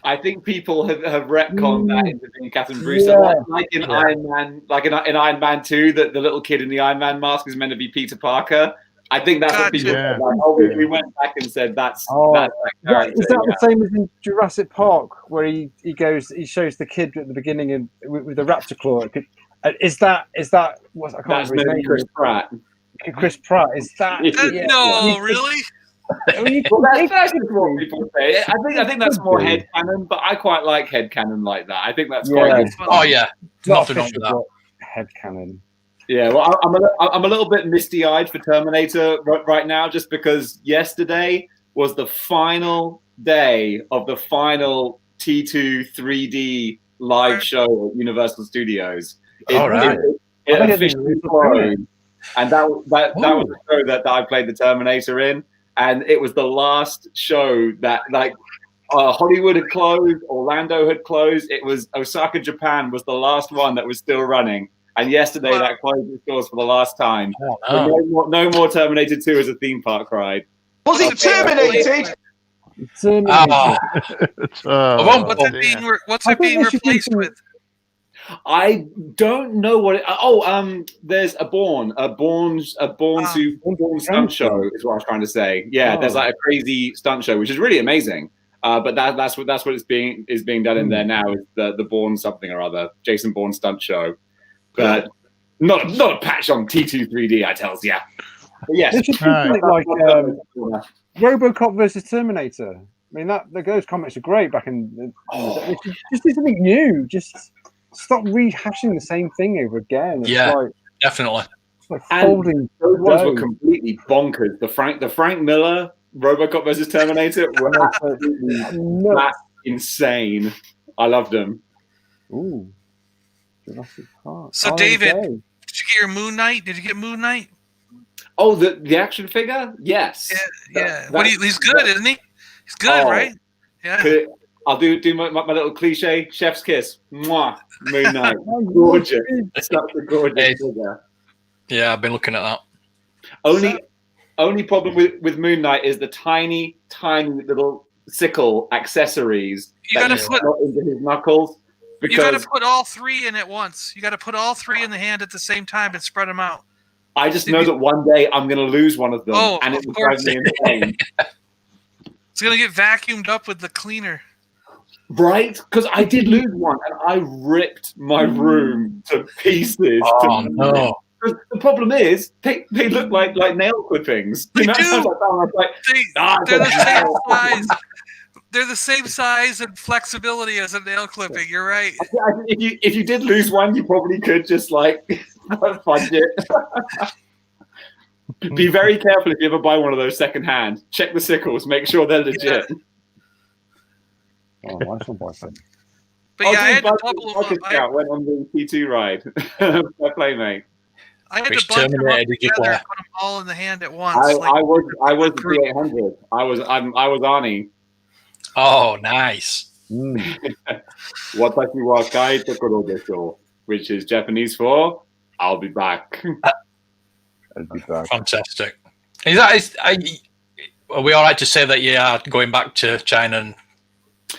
I think people have retconned that into being Catherine Brewster, like in Iron Man, like in Iron Man 2, that the little kid in the Iron Man mask is meant to be Peter Parker. I think that's what people said. Like, we went back and said that's that character. Is that the same as in Jurassic Park, where he shows the kid at the beginning and with the raptor claw? Is that what I can't remember his name? Chris Pratt. Chris Pratt. Is that? No, really? Well, that's what people say. I think that's more headcanon, but I quite like headcanon like that. I think that's quite good. Oh yeah, nothing wrong with that. Headcanon. Yeah, well, I'm a little bit misty-eyed for Terminator right now, just because yesterday was the final day of the final T2 3D live show at Universal Studios. It officially closed, and that was the show that I played the Terminator in, and it was the last show that Hollywood had closed, Orlando had closed. It was Osaka, Japan was the last one that was still running. And yesterday, that closed its doors for the last time. No more Terminator 2 as a theme park ride. Was it terminated? What's it being replaced with? I don't know what it. There's a Bourne stunt show is what I was trying to say. Yeah, there's like a crazy stunt show, which is really amazing. But that's what is being done in there now, is the Bourne something or other, Jason Bourne stunt show. But not a patch on T2 3D, I tells ya. But yes, it should be like RoboCop versus Terminator. I mean, those comics are great back in the day. Just do something new. Just stop rehashing the same thing over again. It's definitely. It's like folding. Those ones were completely bonkers. The Frank Miller RoboCop versus Terminator were that's insane. I loved them. Ooh. So, David, did you get your Moon Knight? Did you get Moon Knight? Oh, the action figure? Yes. Yeah. He's good, isn't he? He's good, right? Yeah. I'll do my little cliche chef's kiss. Mwah. Moon Knight. Gorgeous. Such a gorgeous figure. Yeah, I've been looking at that. Only problem with Moon Knight is the tiny little sickle accessories you gotta put into his knuckles. You got to put all three in at once. You got to put all three in the hand at the same time and spread them out. I just know that one day I'm going to lose one of them, and it will drive me insane. It's going to get vacuumed up with the cleaner. Right? Because I did lose one, and I ripped my room to pieces. Oh, no. The problem is, they look like nail clippings. They do. They're the same size. They're the same size and flexibility as a nail clipping. You're right. If you did lose one, you probably could just fudge it. Be very careful if you ever buy one of those secondhand. Check the sickles. Make sure they're legit. Oh, wife's my boyfriend. But I had to double them up. I went on the T2 ride. Fair play, mate. I had to bunch them up together and put them all in the hand at once. I was the 800. I was Arnie. Oh, nice. Watashi wa kai tokoro desho, which is Japanese for "I'll be back." Fantastic. Are we all right to say that you are going back to China? And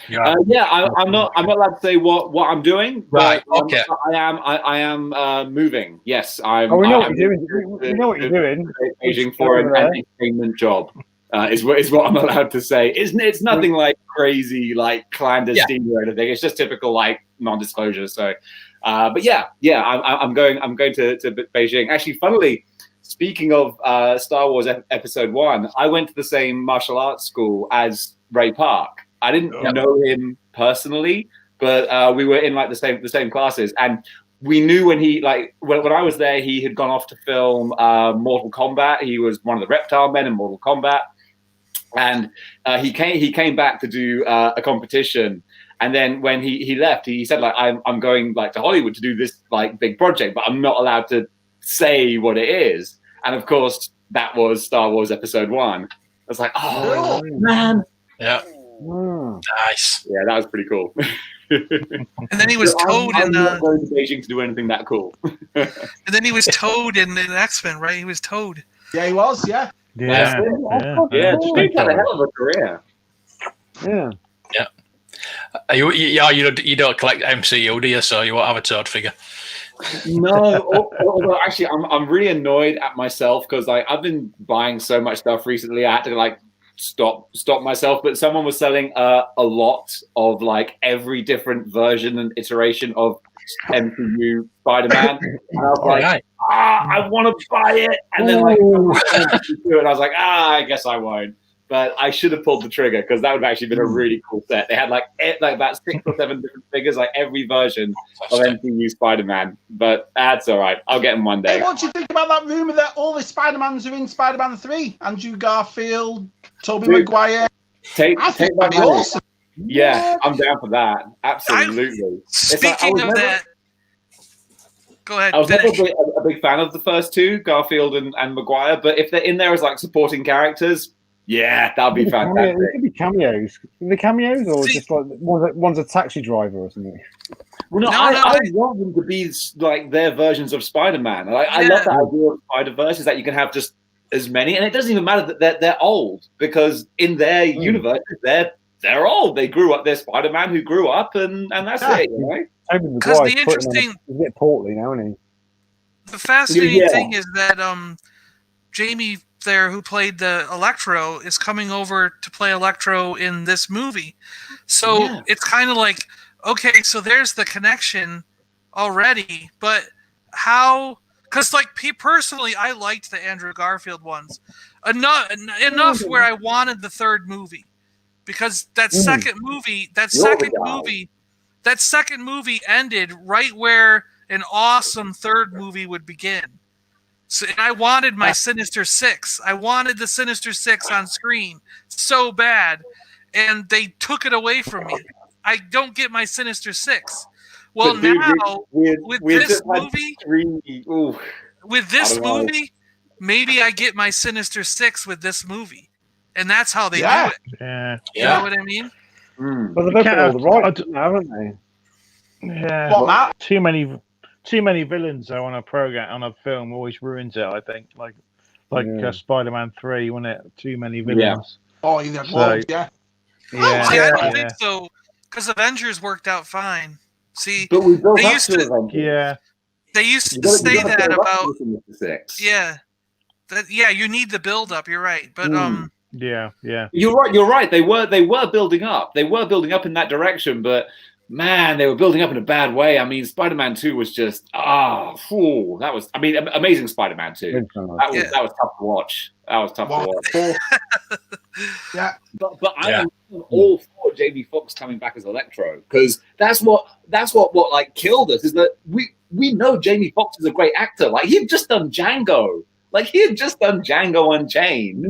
I'm not allowed to say what I'm doing. Right. But, okay. I am moving. Yes, I'm. We know what you're doing. We know what you're doing. Beijing for an entertainment job. Is what I'm allowed to say. It's nothing like crazy, like clandestine or anything. It's just typical like non-disclosure. So, but I'm going to Beijing. Actually, funnily, speaking of Star Wars Episode 1, I went to the same martial arts school as Ray Park. I didn't know him personally, but we were in like the same classes, and we knew when he when I was there, he had gone off to film Mortal Kombat. He was one of the reptile men in Mortal Kombat, and he came back to do a competition. And then when he left, he said like, I'm going like to Hollywood to do this like big project, but I'm not allowed to say what it is. And of course, that was Star Wars Episode 1. I was like, oh man, yeah, nice. Yeah, that was pretty cool. And then he was Toad I'm not going to Beijing to do anything that cool. And then he was Toad in X-Men, right? He was Toad. Yeah, he was. Yeah. Yeah. He's had a hell of a career. Yeah. Yeah. You don't collect MCU, do you? So you won't have a Toad figure. No, although actually, I'm really annoyed at myself because I've been buying so much stuff recently. I had to like stop myself. But someone was selling a lot of like every different version and iteration of MCU Spider-Man, and I was like, I want to buy it, and then like, and I was like, I guess I won't. But I should have pulled the trigger because that would have actually been a really cool set. They had like about 6 or 7 different figures, like every version of MCU Spider-Man. But that's all right. I'll get them one day. Hey, what do you think about that rumor that all the Spider-Mans are in Spider-Man 3? Andrew Garfield, Tobey Maguire. Take that'd that be awesome. Yeah, I'm down for that. Absolutely. Speaking of that, go ahead. I was never a big fan of the first two, Garfield and Maguire. But if they're in there as like supporting characters, yeah, that'd be fantastic. It could be cameos. The cameos, or just like one's a taxi driver or something. Well, I want them to be like their versions of Spider-Man. I love that idea of Spider-Verse is that you can have just as many, and it doesn't even matter that they're old because in their universe they're old. They grew up. They're Spider-Man who grew up, and that's it. You know? Because the interesting, he's a bit portly now, isn't he? The fascinating thing is that Jamie there who played the Electro is coming over to play Electro in this movie. So it's kind of like, okay, so there's the connection already, but how, because like personally I liked the Andrew Garfield ones enough where I wanted the third movie, because that second movie ended right where an awesome third movie would begin. So, and I wanted my Sinister Six. I wanted the Sinister Six on screen so bad, and they took it away from me. I don't get my Sinister Six. Well, now with this movie, maybe I get my Sinister Six with this movie, and that's how they do it. Yeah, you know what I mean? But they've got all the right, haven't they? Yeah, what, Matt? Too many villains though on a program, on a film always ruins it. I think like Spider-Man 3, wasn't it? Too many villains. Oh, I don't think so, because Avengers worked out fine. See, but we built they used to say that about you need the build up. You're right, but yeah, you're right. They were building up. They were building up in that direction, but. Man, they were building up in a bad way. I mean, Spider-Man 2 was just Amazing Spider-Man 2. That was tough to watch. Yeah, but I'm all for Jamie Foxx coming back as Electro, because that's what like killed us, is that we know Jamie Foxx is a great actor. Like, he'd just done Django. Unchained.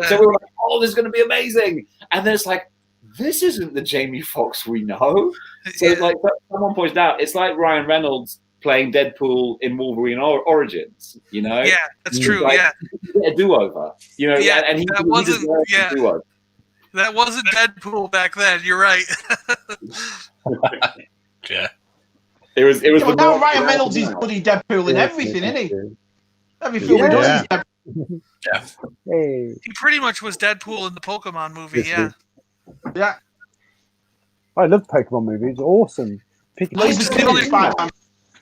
So we were like, oh, this is going to be amazing. And then it's like, this isn't the Jamie Foxx we know. So like someone pointed out, it's like Ryan Reynolds playing Deadpool in Wolverine Origins, you know? Yeah, that's true. Like, a do-over, you know? Yeah, and he wasn't. Yeah, a do-over. That wasn't Deadpool back then. You're right. Yeah. It was. Now Ryan Reynolds is bloody Deadpool in everything, isn't he? Every film he does is Deadpool. Yeah. Hey. He pretty much was Deadpool in the Pokemon movie. Yeah. Yeah. I love Pokemon movies. Awesome.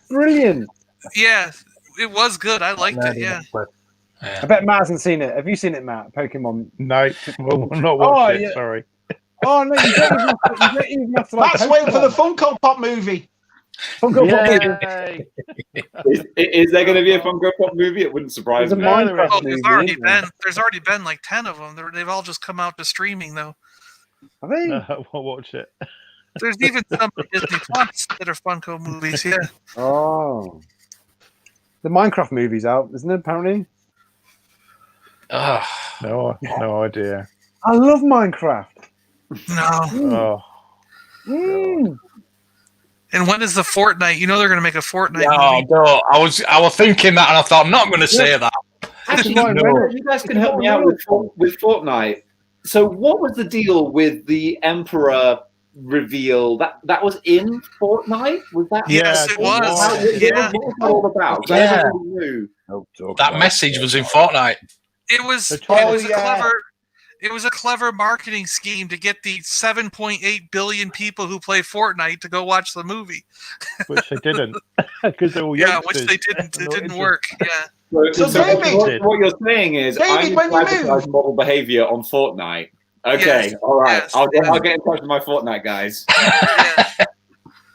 Brilliant. Yeah, it was good. I liked it. Yeah. I bet Matt hasn't seen it. Have you seen it, Matt? Pokemon. No, we'll not watch it. Sorry. Oh no, you don't even have to like. That's waiting for the Funko Pop movie. Funko Pop movie. Is there going to be a Funko Pop movie? It wouldn't surprise me. There's already been like 10 of them. They've all just come out to streaming though. Have they? We'll watch it. There's even some Disney Plus that are Funko movies. Yeah. Oh, the Minecraft movie's out, isn't it? Apparently. No idea. I love Minecraft. No. And when is the Fortnite? You know they're going to make a Fortnite movie. No, I was thinking that, and I thought I'm not going to say that. Actually, you guys can help me out with Fortnite. So, what was the deal with the Emperor reveal? That was in Fortnite? Was that? Yes, it was. What was that all about? Yeah. Knew. That message was in Fortnite. It was a clever marketing scheme to get the 7.8 billion people who play Fortnite to go watch the movie. Which they didn't, because they were youngsters. Which they didn't. It didn't work. Yeah. So David, what you're saying is, David, I need when to you advertise move- model behavior on Fortnite. Okay, Yes, all right. yes. I'll get in touch with my Fortnite guys. Yeah.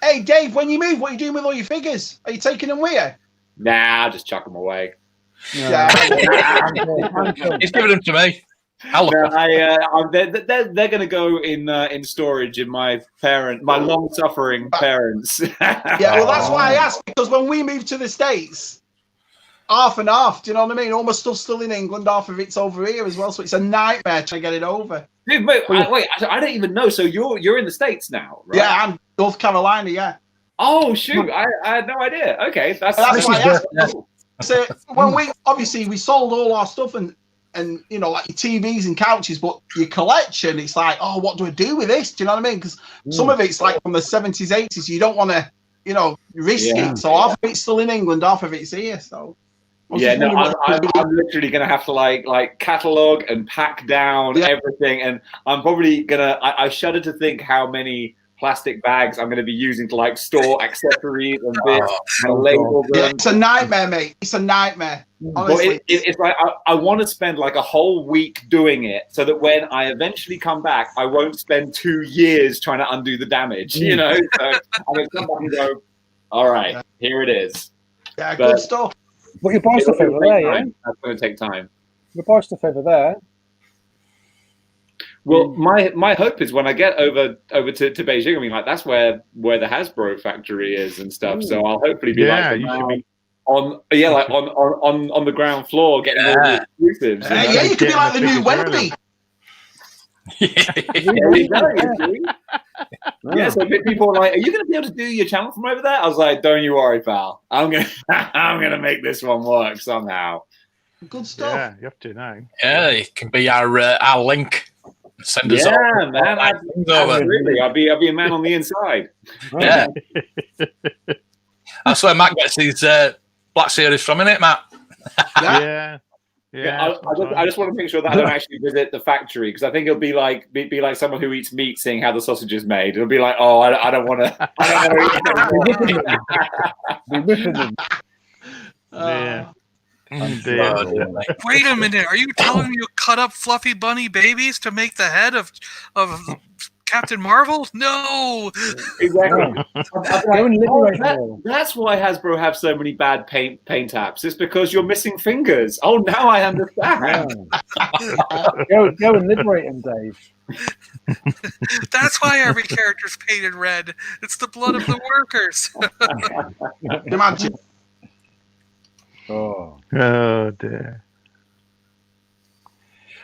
Hey, Dave, when you move, what are you doing with all your figures? Are you taking them with you? Nah, I'll just chuck them away. Yeah. He's giving them to me. I'll look. They're going to go in storage in my long-suffering parents. Yeah, well, that's why I asked, because when we moved to the States, half and half, do you know what I mean? All my stuff's still in England, half of it's over here as well, so it's a nightmare to get it over. Dude, wait, I don't even know. So you're in the States now, right? Yeah, I'm North Carolina, yeah. Oh, shoot, I had no idea. Okay, that's why I asked. So when we sold all our stuff and you know, like your TVs and couches, but your collection, it's like, oh, what do I do with this? Do you know what I mean? Because some of it's like from the 70s, 80s, you don't want to, you know, risk it. So half of it's still in England, half of it's here. So yeah, no, I'm literally gonna have to like catalog and pack down everything, and I'm probably gonna. I shudder to think how many plastic bags I'm going to be using to like store accessories and bits and label them. Yeah, it's a nightmare, mate. It's a nightmare. Honestly. It's like I want to spend like a whole week doing it so that when I eventually come back, I won't spend 2 years trying to undo the damage. You know, so I'm going to come back and go, all right, here it is. Yeah, good stuff. But you buy stuff over there, yeah? That's going to take time. You buy stuff over there. Well, my hope is when I get over to Beijing, I mean, like that's where the Hasbro factory is and stuff. So I'll hopefully be on the ground floor getting all the exclusives. Yeah, you could be like the new Wendy. Yeah, so people are like, "Are you going to be able to do your channel from over there?" I was like, "Don't you worry, pal. I'm gonna make this one work somehow." Good stuff. Yeah, you have to now. Yeah, it can be our link. Send us man. Absolutely. I'll be a man on the inside. Yeah. That's where Matt gets his Black Series from, innit, Matt? Yeah. I just want to make sure that I don't actually visit the factory, because I think it'll be like someone who eats meat seeing how the sausage is made. It'll be like, oh, I don't want to. Yeah. Wait a minute! Are you telling me you cut up fluffy bunny babies to make the head of Captain Marvel? No. Exactly. That's why Hasbro have so many bad paint apps. It's because you're missing fingers. Oh, now I understand. Go and liberate him, Dave. That's why every character's painted red. It's the blood of the workers. Imagine. Oh dear.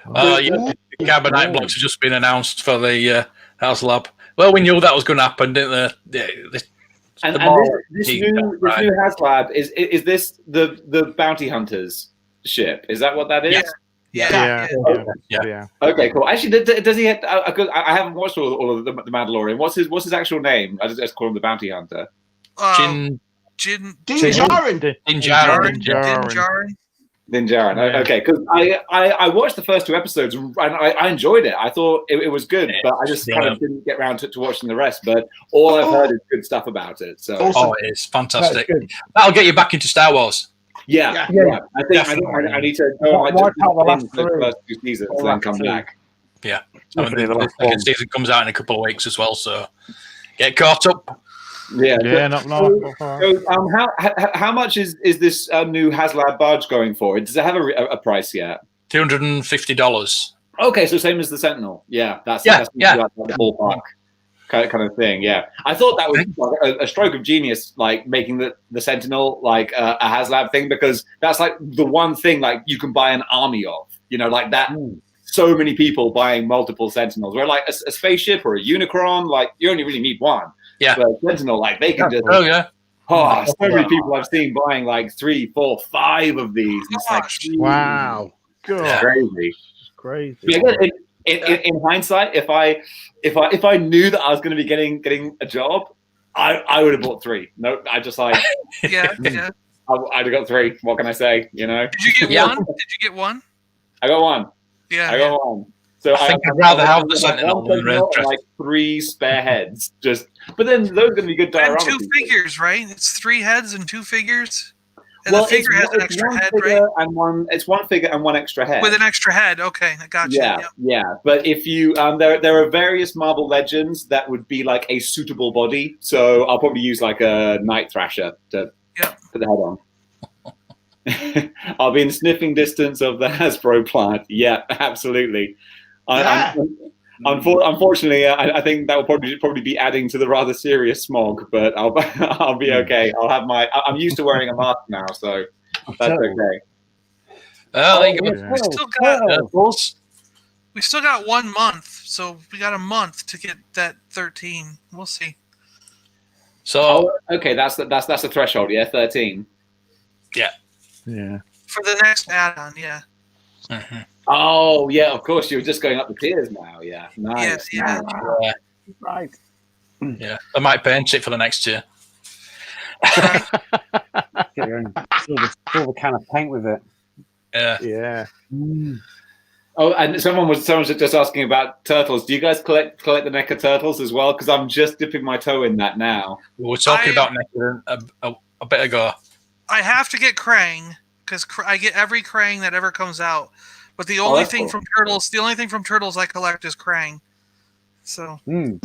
The Carbonite blocks have just been announced for the House Lab. Well, we knew that was going to happen, didn't they? This new HasLab is this the Bounty Hunters ship? Is that what that is? Yeah. Okay, cool. Actually, does he? I haven't watched all of the Mandalorian. What's his actual name? I just call him the Bounty Hunter. Din Djarin. Okay, because I watched the first 2 episodes and I enjoyed it. I thought it was good, but I just kind of didn't get around to watching the rest. But all I've heard is good stuff about it. So it's fantastic. That'll get you back into Star Wars. Yeah. I think I need to go the first 2 seasons and then come back. Yeah, the second season comes out in a couple of weeks as well, so get caught up. How much is this new HasLab barge going for? Does it have a price yet? $250. Okay, so same as the Sentinel. Yeah, that's the ballpark. kind of thing. Yeah, I thought that was like a stroke of genius, like making the Sentinel like a HasLab thing, because that's like the one thing like you can buy an army of, you know, like that. So many people buying multiple Sentinels. Where like a spaceship or a Unicron, like you only really need one. Yeah, but Sentinel, like they can just. Oh yeah. Oh, so many people I've seen buying like 3, 4, 5 of these. It's like, wow, God. Crazy. Yeah, in hindsight, if I knew that I was going to be getting a job, I would have bought 3. No, I just like yeah. I'd have got 3. What can I say? You know? Did you get one? Did you get one? I got one. Yeah, I got one. So I think I'd rather have the Sentinel than the like 3 spare heads. But then those are going to be good dioramas. And 2 figures, right? It's 3 heads and 2 figures. And the figure has an extra head, right? It's 1 figure and 1 extra head. With an extra head. Okay, I got you. Yeah. But if you there are various Marvel Legends that would be like a suitable body. So I'll probably use like a Night Thrasher to put the head on. I'll be in sniffing distance of the Hasbro plant. Yeah, absolutely. Unfortunately, I think that will probably be adding to the rather serious smog, but I'll be okay. I'm used to wearing a mask now, so that's okay. We still got 1 month, so we got a month to get that 13. We'll see. So okay, that's the threshold. Yeah, 13. Yeah. For the next add-on, yeah. Mm-hmm. Oh yeah, of course. You're just going up the tiers now. Yeah, nice. Yeah. Right. Yeah, I might paint it for the next year. Get your own silver can of paint with it. Yeah. Oh, and someone was just asking about turtles. Do you guys collect the NECA turtles as well? Because I'm just dipping my toe in that now. We were talking about NECA a bit ago. I have to get Krang because I get every Krang that ever comes out. But the only thing from Turtles I collect is Krang. So. No,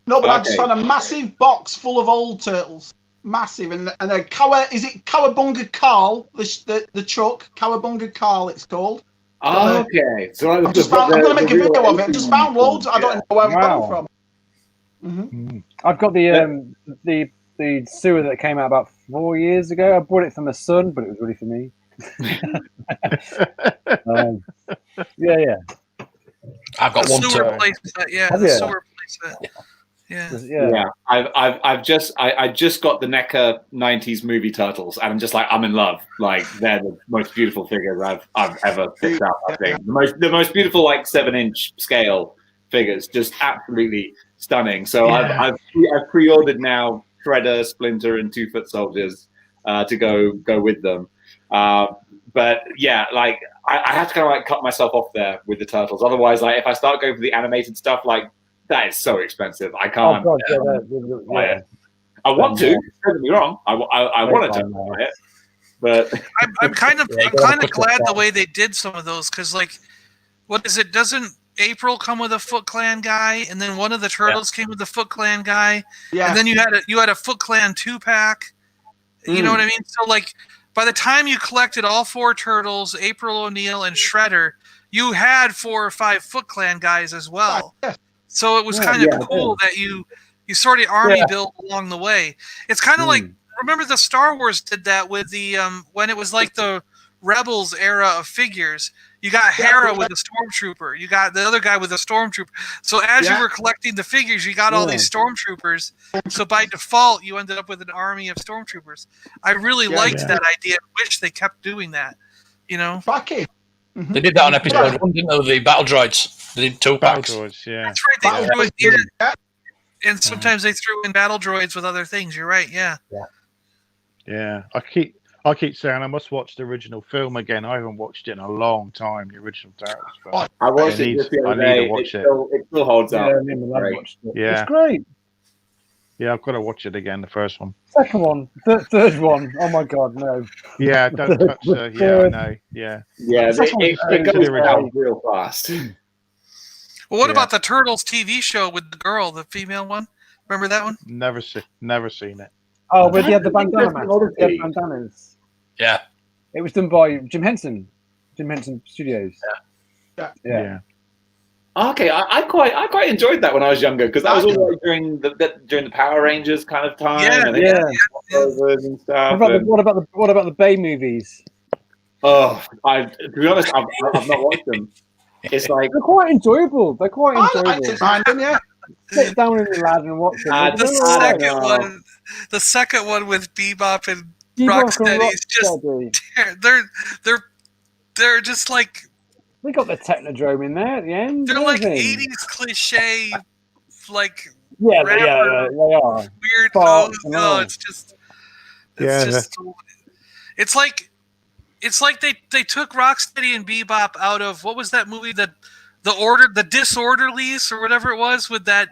but I just found a massive box full of old turtles. Massive, and a Cowabunga Carl, the truck, Cowabunga Carl, it's called. Oh, okay. So I'm going to make a video of it. I just found loads. I don't know where I'm coming from. Mm-hmm. I've got the sewer that came out about 4 years ago. I bought it for my son, but it was really for me. Yeah. I've got one sewer place set. Yeah, the sewer place set. Yeah. I just got the NECA 90s movie Turtles, and I'm just like, I'm in love. Like, they're the most beautiful figures I've ever picked out. I think the most beautiful, like 7-inch scale figures, just absolutely stunning. So I've pre-ordered now Shredder, Splinter, and 2 Foot Soldiers to go with them. But yeah, like I have to kind of like cut myself off there with the Turtles. Otherwise, like if I start going for the animated stuff, like that is so expensive. I can't. Oh God, I want to. Don't get me wrong. I want to buy it, but I'm kind of glad the way they did some of those, because like, what is it? Doesn't April come with a Foot Clan guy, and then one of the Turtles came with the Foot Clan guy, and then you had a Foot Clan 2-pack. You know what I mean? So like, by the time you collected all 4 Turtles, April O'Neil, and Shredder, you had 4 or 5 Foot Clan guys as well. So it was kind of cool that you sort of army built along the way. It's kind of like, remember the Star Wars did that with the when it was like the Rebels era of figures. You got Hera with a Stormtrooper. You got the other guy with a Stormtrooper. So as you were collecting the figures, you got all these Stormtroopers. So by default, you ended up with an army of Stormtroopers. I really liked that idea. I wish they kept doing that. You know? They did that on episode 1, didn't they? The Battle Droids. They did 2 packs. Battle Droids, yeah. That's right. They threw it in. And sometimes they threw in Battle Droids with other things. You're right, yeah. I keep saying I must watch the original film again. I haven't watched it in a long time, the original Turtles. But I watched it just the other day. It still holds up. Yeah, it's great. Yeah, I've got to watch it again, the first one. Second one. Third one. Oh my God, no. Yeah, don't touch her. Yeah, I know. Yeah. Yeah, it goes down real fast. Well, what about the Turtles TV show with the girl, the female one? Remember that one? Never seen it. Oh, but the bandana man. The bandanas. Yeah. It was done by Jim Henson Studios. Yeah. Okay, I quite enjoyed that when I was younger because that was all like during the Power Rangers kind of time. And stuff. What about the Bay movies? Oh, to be honest, I've not watched them. It's like they're quite enjoyable. Sit down in the lad and watch them. The second one with Bebop and Rocksteady is just they're just like they got the Technodrome in there at the end. They're like 80s cliche, like they are weird. It's like they took Rocksteady and Bebop out of what was that movie the Disorderlies or whatever it was with that.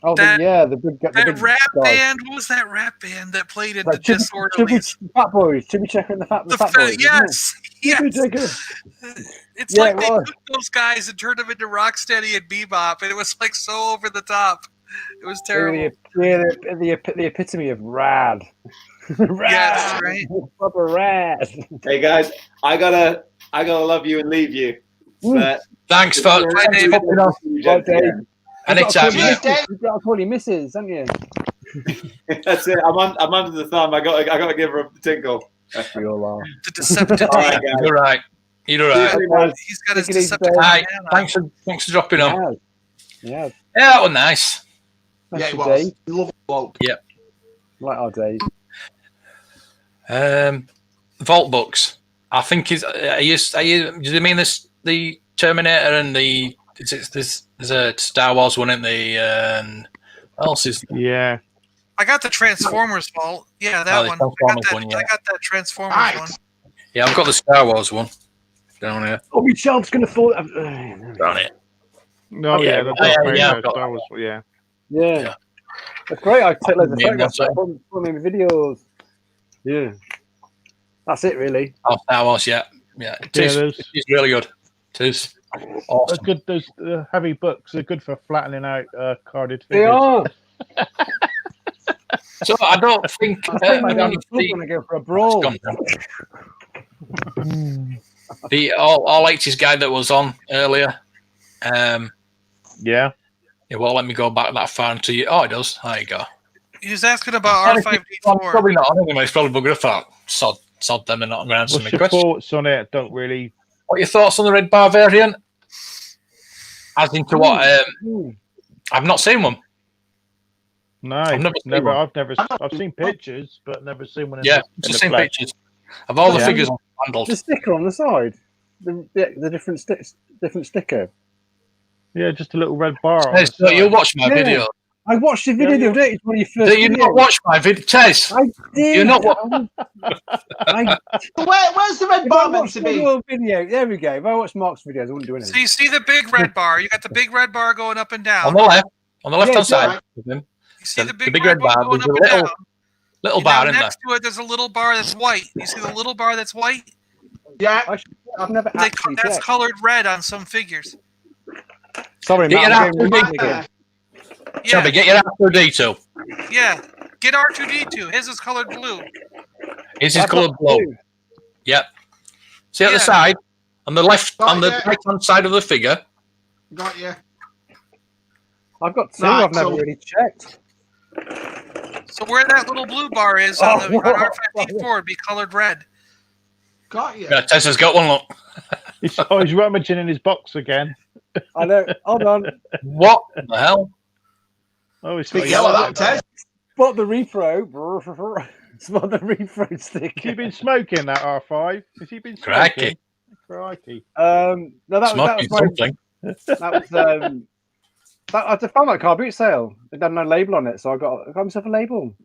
Oh, the big rap band. What was that rap band that played in the Disorderlies? Fat Boys. Chubby Checker and the Fat Boys. Yes. It's like they took those guys and turned them into Rocksteady and Bebop, and it was like so over the top. It was terrible. The epitome of rad. Rad. Yes, right. Proper rad. Hey guys, I gotta love you and leave you. But thanks for popping off. Anytime. You've got to call your missus, haven't you? That's it. I'm under the thumb. I gotta give her a tinkle. We all are. The Decepticon. Right, You're right. He's got his Decepticon. Thanks for dropping on. Yeah, that was nice. It was. Lovely. Yep. Like our days. Vault books. I think do you mean this the Terminator and the there's a Star Wars one in the what else is yeah. I got the Transformers vault. Yeah, that one. I got that Transformers one. Yeah, I've got the Star Wars one down here. Oh, my shelf's gonna fall down here. No, yeah, Star Wars, yeah. That's great. I take loads of photographs. Put them in videos. Yeah, that's it really. Oh, Star Wars, yeah. It's really good. It is awesome. Good. Those heavy books are good for flattening out carded figures. They are. So I don't think I'm gonna go for a brawl. The all 80s guy that was on earlier. Yeah. It won't let me go back that far into you. Oh, it does. There you go. He was asking about R5D4. Probably not on anyway. It's probably going to thought sod them and not answer me questions. What's your thoughts on it? Don't really. What are your thoughts on the red bar variant? As into what? I've not seen one. No, I've seen pictures, but never seen one. I've seen pictures of all the figures handled. The sticker on the side, the different sticker. Yeah, just a little red bar. So you watch my video. I watched the video the other day. It's one of your first. Did you not watch my video, Tez? I did. You're not. Where's the red bar meant to be? Video. There we go. If I watched Mark's videos, I wouldn't do anything. So you see the big red bar? You got the big red bar going up and down. On the left hand side. You see the big red bar going up and down. Little bar in there. Next to it, there's a little bar that's white. You see the little bar that's white? Yeah. I've never actually checked. That's colored red on some figures. Sorry, Matt. Shelby, get your R2D2. Yeah, get R2D2. His is colored blue. His is colored blue. Yep. See at the side, on the left, on the right-hand side of the figure. Got you. I've got two. I've never really checked. So where that little blue bar is on the R5D4 would be colored red. Got you. Yeah, Tessa's got one. Look. He's rummaging in his box again. I know. Hold on. What the hell? Oh, he's yellow that Tess. Spot the repro. Spot the repro sticker. Has he been smoking that R5? Has he been smoking? Crikey. No, that was something. I found that car boot sale. It had no label on it, so I got myself a label.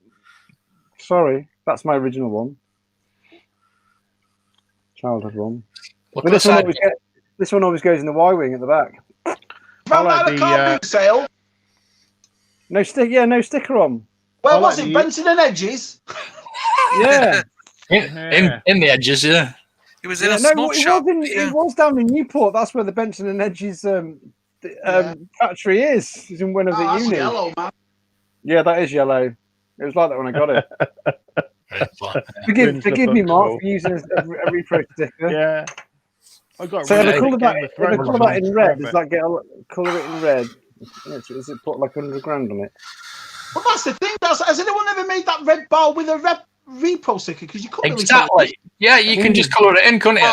Sorry, that's my original one. Childhood one. But this one always goes in the Y wing at the back. Found that at a car boot sale. No sticker on. Where was it? Benson and Edges. Yeah. in the edges, yeah. It was in a smoke shop. It was down in Newport. That's where the Benson and Edges factory is. It's in one of the that's units. Yellow, man. Yeah, that is yellow. It was like that when I got it. Forgive me, Mark, for using a repro sticker. Yeah. I got So really they colour that in red. Does Does that get colour it in red? Is it put like $100 on it? Well, that's the thing. Has anyone ever made that red bar with a red repro sticker? Because you couldn't exactly. Yeah, you can just colour it in, couldn't you?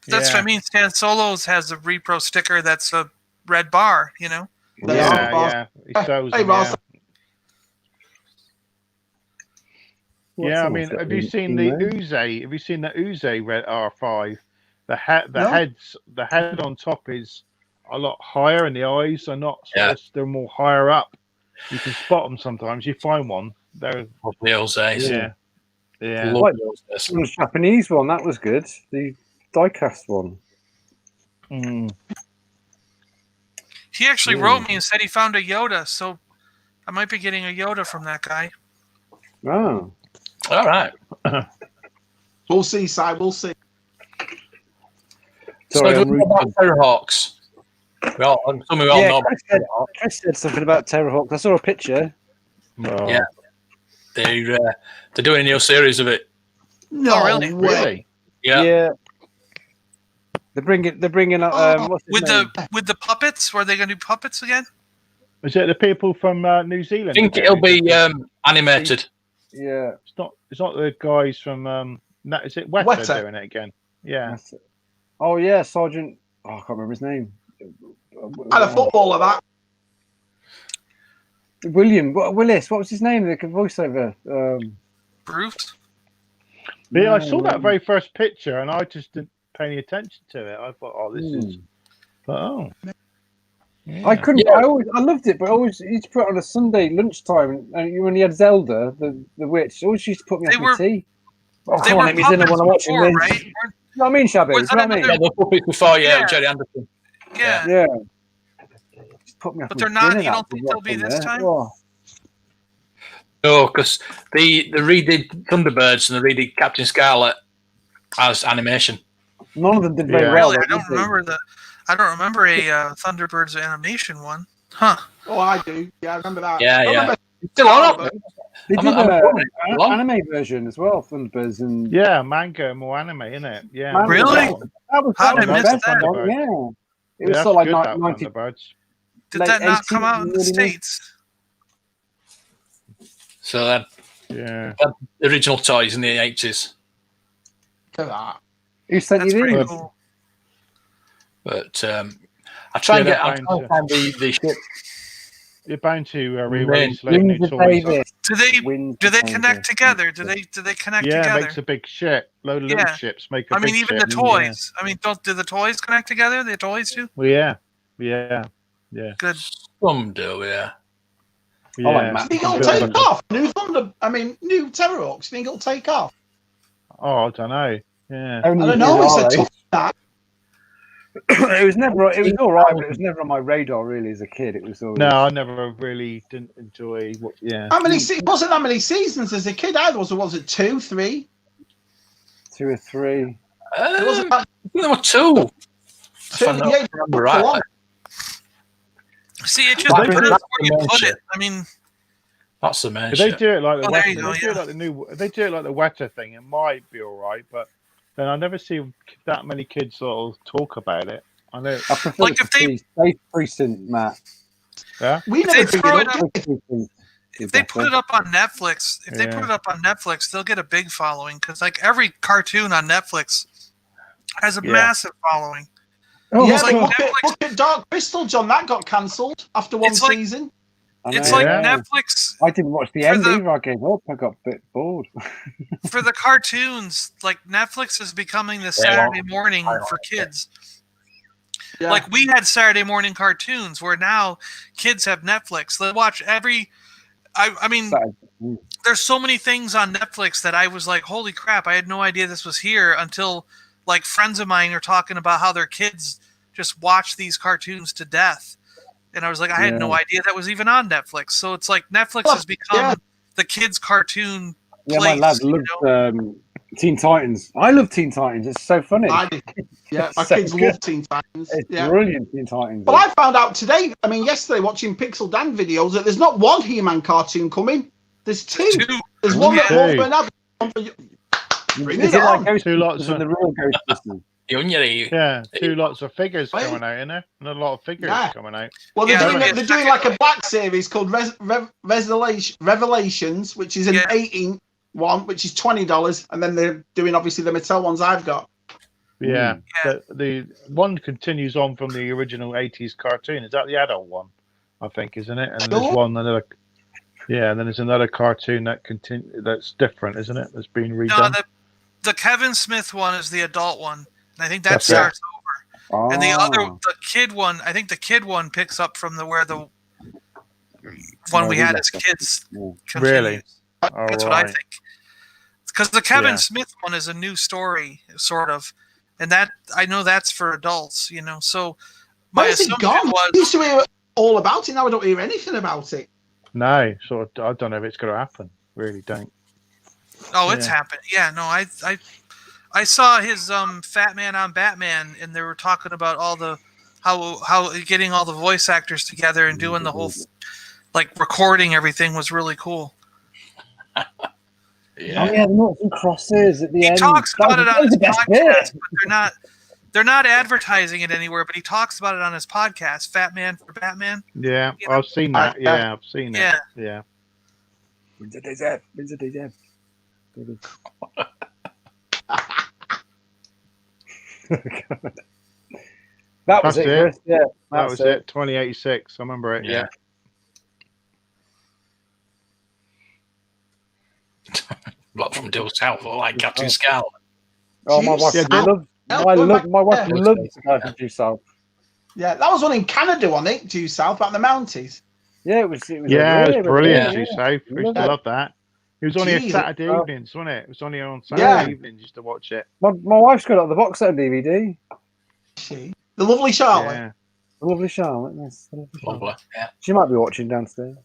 That's what I mean. Stan Solos has a repro sticker that's a red bar. You know. Yeah. Hey, Ross. Yeah, I mean, have you seen the Uze? Have you seen the Uze Red R5? The head on top is a lot higher, and the eyes are not. They're more higher up. You can spot them sometimes. You find one. They're the Uze. Yeah. Like the Japanese one, that was good. The die-cast one. He actually wrote me and said he found a Yoda, so I might be getting a Yoda from that guy. Oh. All right. We'll see, Si. We'll see. Sorry, so about Terrorhawks. We all know. Chris said something about Terrorhawks. I saw a picture. Oh. Yeah. They're doing a new series of it. No, really? Yeah. They're bringing up with the puppets. Were they going to do puppets again? Is it the people from New Zealand? I think it'll be animated. Yeah. It's not the guys from is it Weta doing it again? Yeah. Oh yeah, Sergeant. Oh, I can't remember his name. And a footballer that. Willis. What was his name? The voiceover. Bruce. Yeah, I saw that very first picture, and I just didn't pay any attention to it. I thought, oh, this is. Oh. Yeah. I couldn't. I loved it, but I always used to put it on a Sunday lunchtime, and when you had Zelda, the witch, always used to put me off my tea. Oh, come on, let me dinner when I'm watching this. Right? You know what I mean, Shabby? You know what I mean? Yeah, the puppets before, Jerry Anderson. Yeah. Just put me off. But they're not. You don't think they'll be this time? Oh. No, because they redid Thunderbirds and they redid Captain Scarlet as animation. None of them did very well. Really, I don't remember a Thunderbirds animation one. Huh? Oh, I do. Yeah, I remember that. Yeah. Still on. They did an anime version as well, Thunderbirds and manga, more anime, isn't it? Yeah. Really? How did I miss that? Yeah. It was sort of like 90. Did that not come out in the States? So the original toys in the 80s. Look at that. Who sent you these? Cool. But I try and find the ship. You're bound to re-release new toys. Do they connect together? Do they connect together? Yeah, it makes a big ship. Load of little ships make a big ship. Even the toys. I mean, do the toys connect together? The toys do? Well, yeah. Good. Some do, yeah. Do you think it'll take off? New Terrorhawks. Do you think it'll take off? Oh, I don't know. Yeah. I don't know. It's a tough that. It was all right, but it was never on my radar really as a kid. It was always... No, I never really didn't enjoy what. Yeah. It wasn't that many seasons as a kid either. Was it 2, 3? 2 or 3. There were 2. Right. See, it just depends where you put it. I mean, that's the man. If they do it like the Weta, they do it like the Weta thing, it might be all right, but then I never see that many kids sort of talk about it. I know. I prefer like if Safe Precinct, Matt. Yeah. If they put it up on Netflix, they'll get a big following because like every cartoon on Netflix has a massive following. Oh, yeah, look at Dark Crystal, John. That got cancelled after one season. It's like Netflix. I didn't watch the end either. I gave up. I got a bit bored. For the cartoons, like Netflix is becoming the Saturday morning for kids. Yeah. Like we had Saturday morning cartoons, where now kids have Netflix. They watch every. I mean, there's so many things on Netflix that I was like, holy crap! I had no idea this was here until like friends of mine are talking about how their kids just watch these cartoons to death. And I was like, I had no idea that was even on Netflix. So it's like Netflix has become the kids' cartoon place. My lad loved Teen Titans. I love Teen Titans. It's so funny. My kids love Teen Titans. It's brilliant, Teen Titans. But I found out today, yesterday, watching Pixel Dan videos, that there's not one He-Man cartoon coming. There's 2. There's one that won't burn out. Is it like Ghostbusters and the real Ghostbusters? Yeah, 2 lots of figures coming out in there, and a lot of figures coming out. Well, they're doing like a black series called Revelations, which is an 18 one, which is $20, and then they're doing obviously the Mattel ones I've got. Yeah, the one continues on from the original 80s cartoon. Is that the adult one? I think, isn't it? And there's another. Yeah, and then there's another cartoon that's different, isn't it? That's been redone. No, the Kevin Smith one is the adult one, and I think that starts over. And the kid one, I think the kid one picks up from where the one we had as kids. Really? That's what I think. Because the Kevin Smith one is a new story, sort of, and that I know that's for adults, So my assumption was I used to hear all about it. Now I don't hear anything about it. No, I don't know if it's going to happen. Really don't. Oh, it's happened. Yeah, no, I saw his Fat Man on Batman, and they were talking about all the how getting all the voice actors together and doing the whole recording everything was really cool. Yeah. Oh yeah, the noughts and crosses at the end. He talks about it on his podcast, but they're not advertising it anywhere. But he talks about it on his podcast, Fat Man for Batman. Yeah, I've seen that. Yeah, I've seen it. Yeah. That was it, Chris. Yeah, that was it. 2086. I remember it. Yeah. Block from Dil South, or like Captain Scarlet. Oh, my wife loves Dil South. Yeah, that was one in Canada, wasn't it? Due South, out in the mountains. Yeah, it was. Yeah, it was brilliant. Due South. I used to love that. It was only a Saturday evenings, wasn't it? It was only on Saturday evenings just to watch it. My wife's got it on the box set on DVD. The Lovely Charlotte. Yeah. The Lovely Charlotte. Yes, lovely. Yeah. She might be watching downstairs.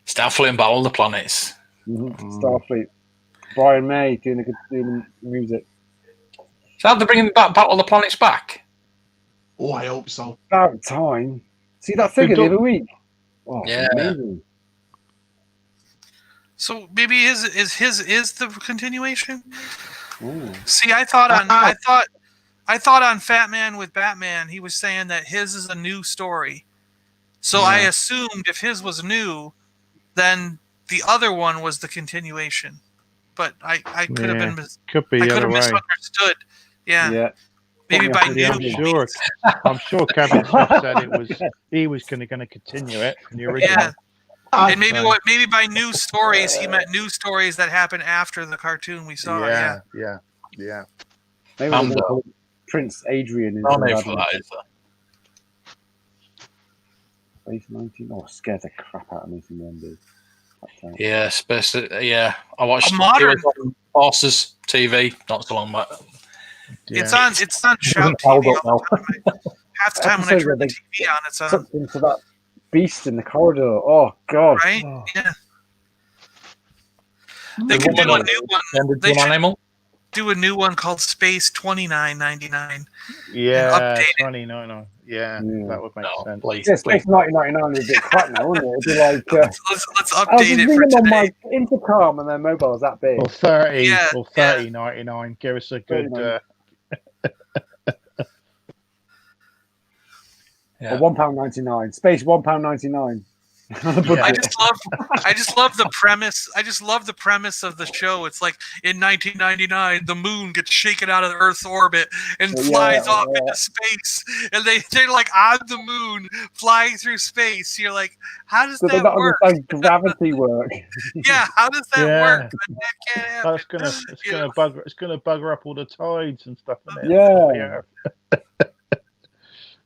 Starfleet and Battle of the Planets. Starfleet. Brian May doing the music. So are they bringing Battle of the Planets back? Oh, I hope so. About time. See that figure the other week? Oh, yeah. Amazing. So maybe is the continuation? Ooh. See, I thought on Fat Man with Batman, he was saying that his is a new story. So I assumed if his was new, then the other one was the continuation. But I could have been misunderstood. Yeah. Maybe by new. I'm sure Kevin Smith said he was going to continue it from the original. Yeah. And maybe by new stories he meant new stories that happened after the cartoon we saw. Yeah. Maybe Prince Adrian. No name for that, is there? Space 19. Oh, scared the crap out of me from the end. Yeah, I watched modern Forces TV not so long back. Yeah. It's on Shout TV all the time. Half the time when I turn the TV on, it's on. Into that beast in the corridor. Oh God! Right? Oh. Yeah. They could do a new one. They should do a new one called Space 2999. Yeah, 2099. Yeah, that would make sense. Yeah, Space 1999 is a bit crap now, isn't it? It'd be like let's update it for today. On my intercom and their mobile's that big. Or 30.99. Give us a good. Or £1.99. Space £1.99. I just love the premise. I just love the premise of the show. It's like in 1999, the moon gets shaken out of the Earth's orbit and flies off into space, and they're like on the moon, flying through space. You're like, how does that work? Gravity work. Yeah, how does that work? That can't happen. It's gonna bugger up all the tides and stuff. Yeah.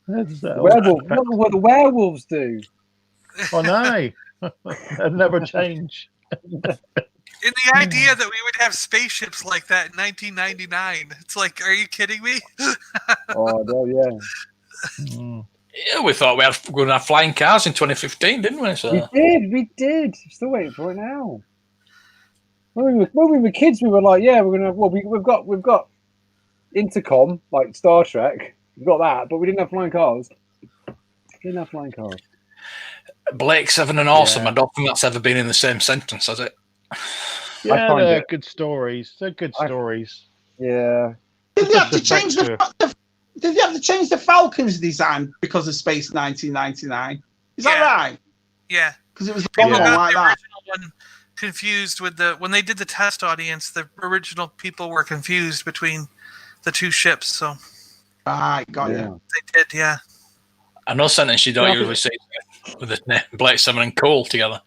What the werewolves do? Oh no, that'd never change. In the idea that we would have spaceships like that in 1999, it's like, are you kidding me? Oh no, yeah. Yeah, we thought we were going to have flying cars in 2015, didn't we? So. We did. Still waiting for it now. When we were kids, we were like, yeah, we're gonna. Well, we've got intercom like Star Trek. We've got that, but we didn't have flying cars. Blake's having an awesome. I don't think that's ever been in the same sentence, has it? Yeah, they're good stories. They're good stories. Yeah. Did they have to change Did they have to change the Falcon's design because of Space 1999? Is that right? Yeah. Because it was the People one got like the that. original one confused with when they did the test audience. The original people were confused between the two ships. So. Right, got you. They did, yeah. I know sentence you don't usually say with the Blake 7 and Cole together.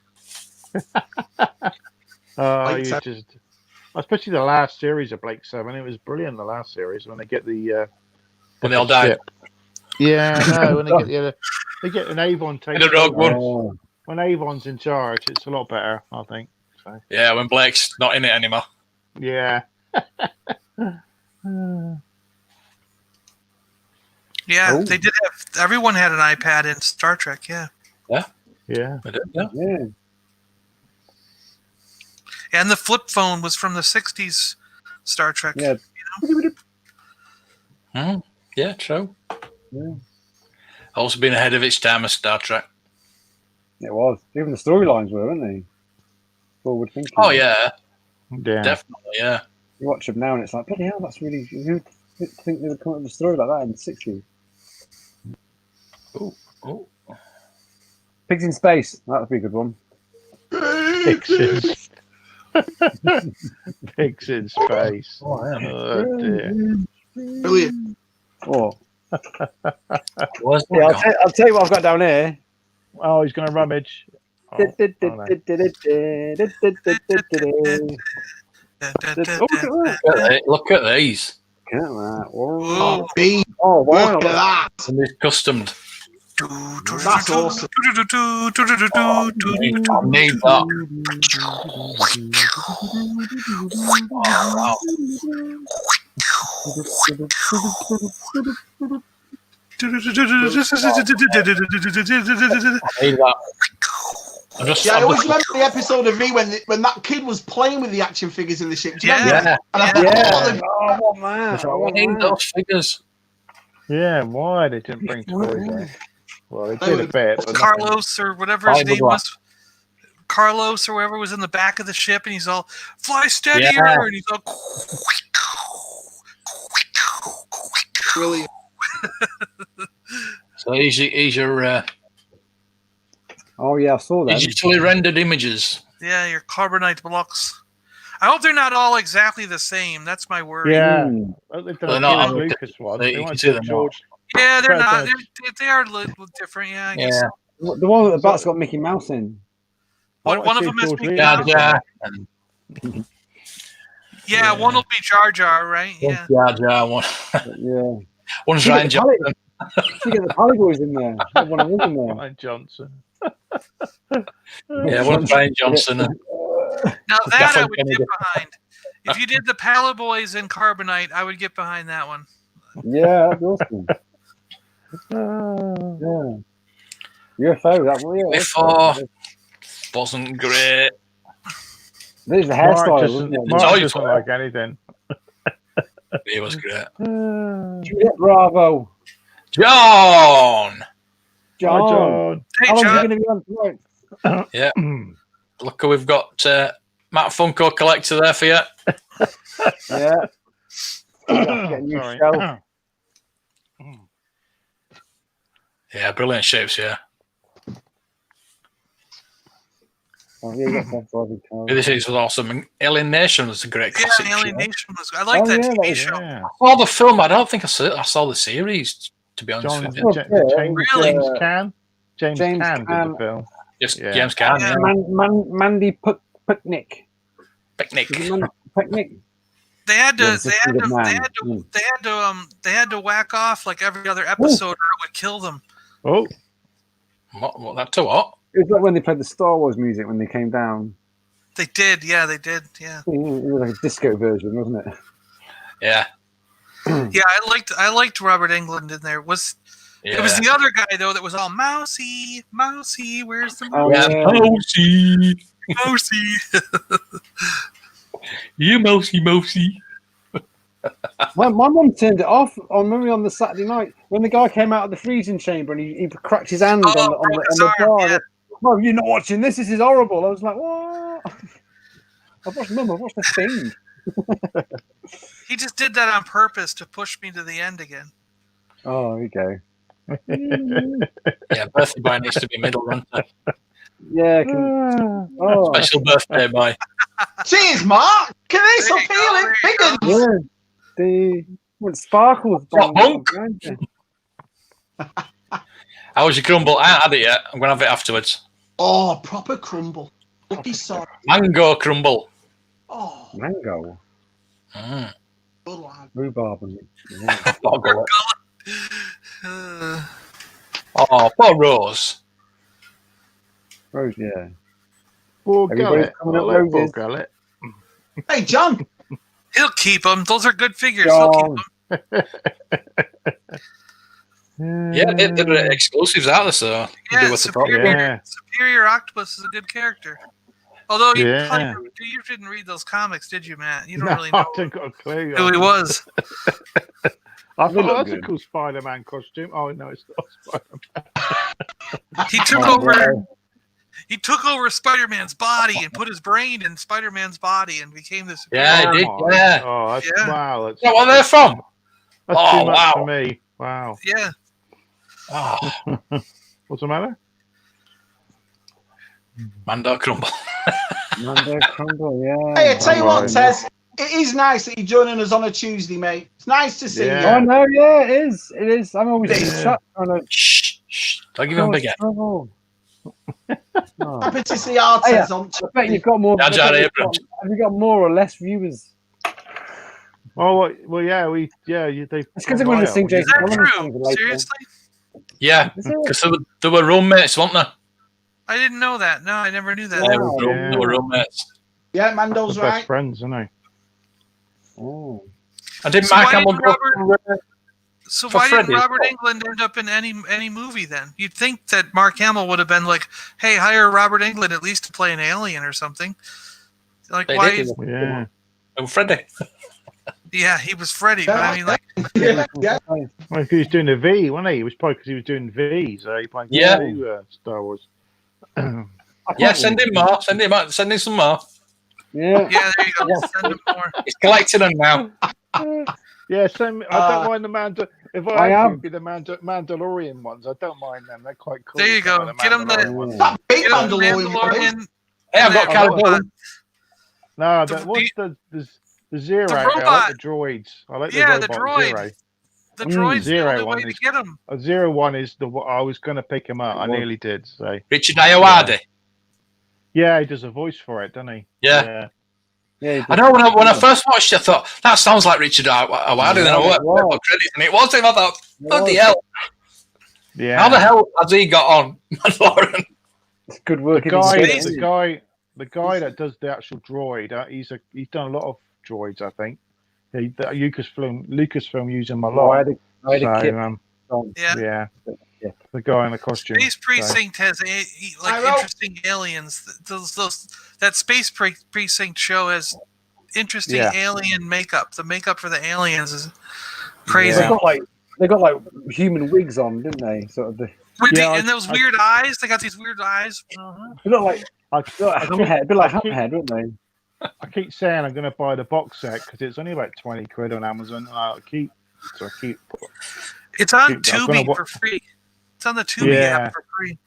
Especially the last series of Blake 7, it was brilliant. The last series when they get the when they all died. Yeah, no, when they get an Avon taken over. When Avon's in charge, it's a lot better, I think. So. Yeah, when Blake's not in it anymore. Yeah. Yeah, they did have. Everyone had an iPad in Star Trek. Yeah. Yeah. Yeah. They did, yeah. And the flip phone was from the '60s Star Trek. Yeah. You know? Yeah, true. Yeah. Also been ahead of its time as Star Trek. It was. Even the storylines were, weren't they? Forward thinking. Oh yeah. Definitely, yeah. You watch them now and it's like, bloody hell, that's really. Who'd think they would come up with a story like that in the '60s? Oh. Pigs in Space. That would be a good one. Pigs in Space. Oh dear. Brilliant. Oh. I'll tell you what I've got down here. Oh, he's going to rummage. Look at these. Look at that. Oh, wow. Look at that. And it's customed. That's awesome. I need that. Wow. I always remember the episode of V when that kid was playing with the action figures in the ship. Do you remember? Yeah. And I thought, oh man, I need those figures. Yeah, why they didn't bring toys in? Well, they did a bit. But Carlos or whatever his name was. Carlos or whoever was in the back of the ship, and he's all fly steadier, and he's all brilliant. So he's your oh yeah, I saw that. Digitally rendered images. Yeah, your carbonite blocks. I hope they're not all exactly the same. That's my worry. Yeah, they're not. Lucas one. You can see them all. Yeah, they're not. They are a little different. Yeah, I guess. So. The one at the back's got Mickey Mouse in. One of them has Mickey Mouse. Yeah, one will be Jar Jar, right? Yeah. Jar Jar one. Yeah. One's Ryan Johnson. You get the Paliboys in there. One of them in there. Ryan Johnson. Yeah, one's Ryan Johnson. Now that I would get behind. If you did the Paliboys in Carbonite, I would get behind that one. Yeah, that's awesome. Yeah. UFO, that one. Yeah, before wasn't great. There's the hairstyle. Mark doesn't like anything. It was great. Juliet Bravo. John. Hey, How John. long are you going to be on tonight? Yeah. Look, we've got Matt-Funko Collector there for you. Yeah. Get a new shelf. Yeah, brilliant shapes, yeah. Oh, yeah, this is awesome. Alien Nation was a great classic. Yeah, Alien Nation was. I like that TV show. I saw the film. I don't think I saw the series. To be honest with you, really? James Caan did the film. Just James Caan. Yeah. Mandy Picnic. Picnic. They had to whack off like every other episode, or it would kill them. Oh, what that to what? It was like when they played the Star Wars music when they came down. They did, yeah. It was like a disco version, wasn't it? Yeah. Yeah, I liked Robert Englund in there. It was the other guy though that was all mousy, where's the mousy? You mousy. My mum turned it off on the Saturday night when the guy came out of the freezing chamber and he cracked his hand on the bar. Yeah. Well, you're not watching this. This is horrible. I was like, what? I've watched The Thing. He just did that on purpose to push me to the end again. Oh, there you go. Yeah, birthday boy needs to be middle runner. Yeah. Special birthday boy. Cheers, Mark. Can they still feel it? Bigger. Yeah. The sparkles. Bunk. How was your crumble? I haven't had it yet. I'm going to have it afterwards. Oh, proper crumble. Lucky sorry. Mango crumble. Oh. Mango. Good lad. Rhubarb. Oh, poor Rose. Rose, yeah. Poor Everybody's Gullet. coming up Hello, roses. poor Gullet. Hey, John. He'll keep them. Those are good figures. John. He'll keep them. Yeah, they're exclusives out there, so Yeah, Superior Octopus is a good character. Although you didn't read those comics, did you, Matt? You don't really know I haven't got a clue. who he was. I thought that's a cool Spider-Man costume. Oh no, it's not Spider-Man. He took over Spider-Man's body and put his brain in Spider-Man's body and became this. Yeah, he did. Yeah. Oh, wow. That's, what they're from? That's too much for me. Wow. Yeah. Oh. What's the matter? Mando crumble. Mando crumble, yeah. Hey, I tell you what, Tez. It is nice that you're joining us on a Tuesday, mate. It's nice to see you. Oh no, yeah, it is. It is. I'm always shut on a. Shh. Don't give him a big head. Happy to see our Tez on. I bet you've got more. Have you got more or less viewers? Oh well, yeah, It's because I'm going to sing Jason. Is that true? Seriously? Yeah, because they were roommates, weren't they? I didn't know that. No, I never knew that. They were roommates. Yeah, Mando's right. Best friends, aren't they? Oh. I didn't Mark Hamill go So why didn't Robert Englund end up in any movie then? You'd think that Mark Hamill would have been like, hey, hire Robert Englund at least to play an alien or something. Like, why? Yeah. Oh, Freddy. Yeah, he was Freddy, but I mean, like, yeah. Well, he was doing a V, wasn't he? It was probably because he was doing V, so he played Star Wars. Yeah, send him more. Send him some more. Yeah. Yeah, there you go. Send him more. He's collecting them now. Yeah, send. I don't mind the If I have be the Mandalorian ones, I don't mind them. They're quite cool. There you go. Get him the Mandalorian. Hey, I've got Paliboys. No, what's the Zero? I like the droids. I like the robot the droid. Zero. The droid's Zero the only way to get him. A 01 is the. I was going to pick him up. I nearly did. So Richard Ayoade. Yeah, he does a voice for it, doesn't he? Yeah. I know when I first watched it, I thought that sounds like Richard Ayoade. Then I went credits, and it was him. I thought, bloody hell! Yeah. How the hell has he got on Mandalorian? It's good work. The guy that does the actual droid, he's done a lot of droids, I think. Lucasfilm use him a lot. Yeah. The guy in the costume. Space Precinct has interesting aliens. That Space Precinct show has interesting alien makeup. The makeup for the aliens is crazy. Yeah. They got like human wigs on, didn't they? Sort of and those weird eyes. They got these weird eyes. They look like Hammerhead, a bit like Hammerhead, don't they? I keep saying I'm going to buy the box set because it's only about 20 quid on Amazon. It's on Tubi for free. It's on the Tubi app for free.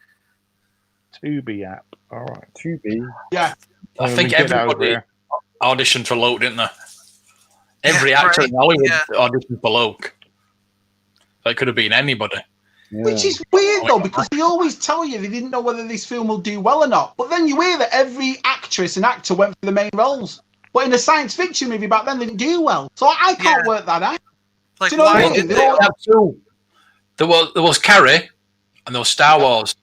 Tubi app. All right. Tubi. Yeah. I think everybody auditioned for Luke, didn't they? Every actor in Hollywood auditioned for Luke. So it could have been anybody. Yeah. Which is weird though, because they always tell you they didn't know whether this film will do well or not. But then you hear that every actress and actor went for the main roles. But in a science fiction movie back then, they didn't do well. So I can't work that out. Like, do you know what I mean? There was Carrie and there was Star Wars.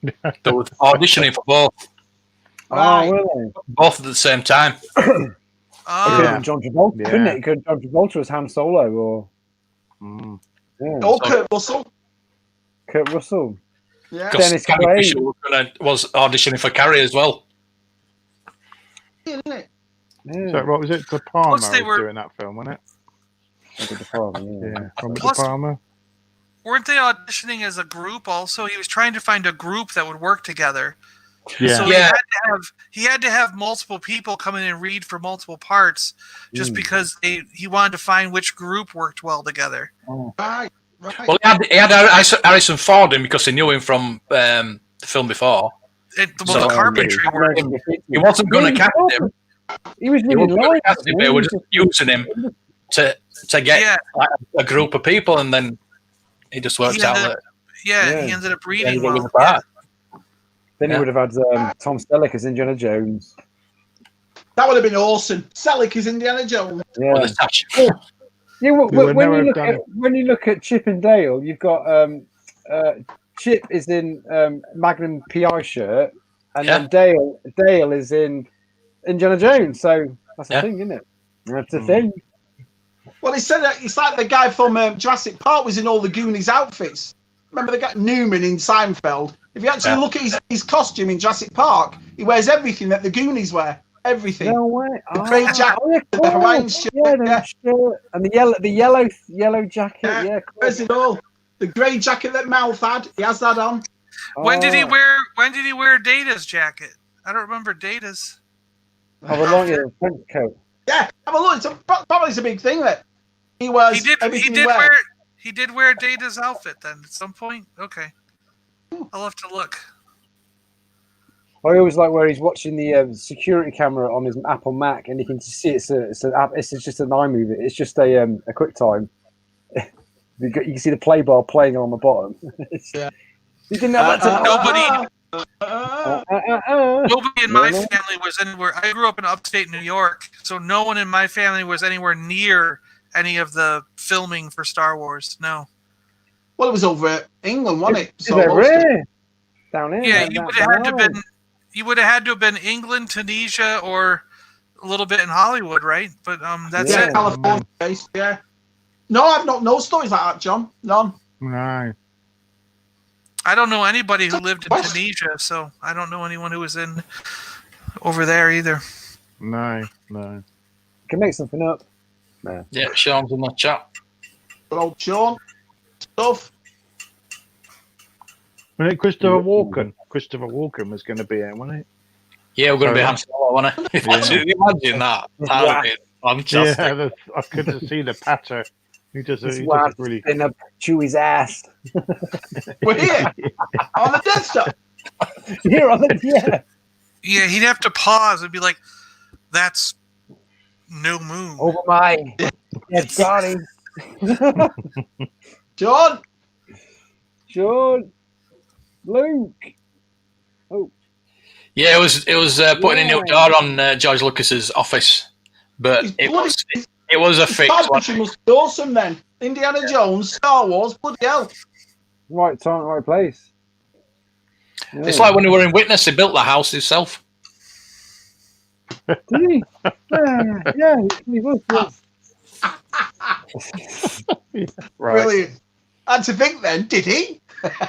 There was auditioning for both. Oh, really? Both at the same time. John Travolta, couldn't it? John Travolta was Han Solo or Kurt Russell. Kurt Russell. Yeah. Dennis Quaid was auditioning for Carrie as well. Isn't it? Yeah. So what was it? De Palma was they were doing that film, wasn't it? De Palma, yeah. Robert De Palma. Weren't they auditioning as a group also? He was trying to find a group that would work together. Yeah. So he had to have multiple people come in and read for multiple parts, just because he wanted to find which group worked well together. Right. Well, he had Harrison Ford in because he knew him from the film before. The carpentry work. He wasn't going to cast him. He was really light. They were just using him to get a group of people, and then it just worked out. He ended up reading well. Then he would have had Tom Selleck as Indiana Jones. That would have been awesome. Selleck as Indiana Jones. Yeah. When you look at Chip and Dale, you've got Chip is in Magnum PI shirt, and then Dale is in Indiana Jones. So that's a thing, isn't it? That's a thing. Well, he said that it's like the guy from Jurassic Park was in all the Goonies outfits. Remember the guy Newman in Seinfeld? If you actually look at his costume in Jurassic Park, he wears everything that the Goonies wear. Everything. No way. The grey jacket, the Hawaiian shirt, and the yellow jacket. Yeah, wears it all. The grey jacket that Mouth had, he has that on. When did he wear Data's jacket? I don't remember Data's. Have a long French coat. Yeah, have a look. Probably it's a big thing that he wears. He did wear Data's outfit then at some point. Okay, I'll have to look. I always like where he's watching the security camera on his Apple Mac, and you can see it's just an iMovie. It's just a quick time. You can see the play bar playing on the bottom. You didn't have that. Nobody in my family was anywhere. I grew up in upstate New York, so no one in my family was anywhere near any of the filming for Star Wars. No. Well, it was over England, wasn't it? So really? Down here. Yeah, you would have had to have been. You would have had to have been England, Tunisia, or a little bit in Hollywood, right? But that's it. California based, yeah. No, I've not no stories like that, John. None. No. I don't know anybody who lived in Tunisia, so I don't know anyone who was in over there either. No. Can make something up. No. Yeah, Sean's in the chat. Good old Sean. Stuff. Wasn't it Christopher Walken? Christopher Walken was going to be in, wasn't it? Yeah, we're going to be Han Solo, wasn't it? Imagine that. Fantastic. Yeah, I couldn't see the patter. He just really in a Chewie's ass. We're here on the Death Star. Here on the Yeah, he'd have to pause and be like, "That's no moon." Over my dead body. John, Luke. Oh. Yeah, it was putting a new door on George Lucas's office, but it was a fix. It must be awesome then. Indiana Jones, Star Wars, bloody hell. Right time, right place. Yeah. It's like when we were in Witness, he built the house himself. Did he? Yeah, he was. Right. Brilliant. And to think then, did he?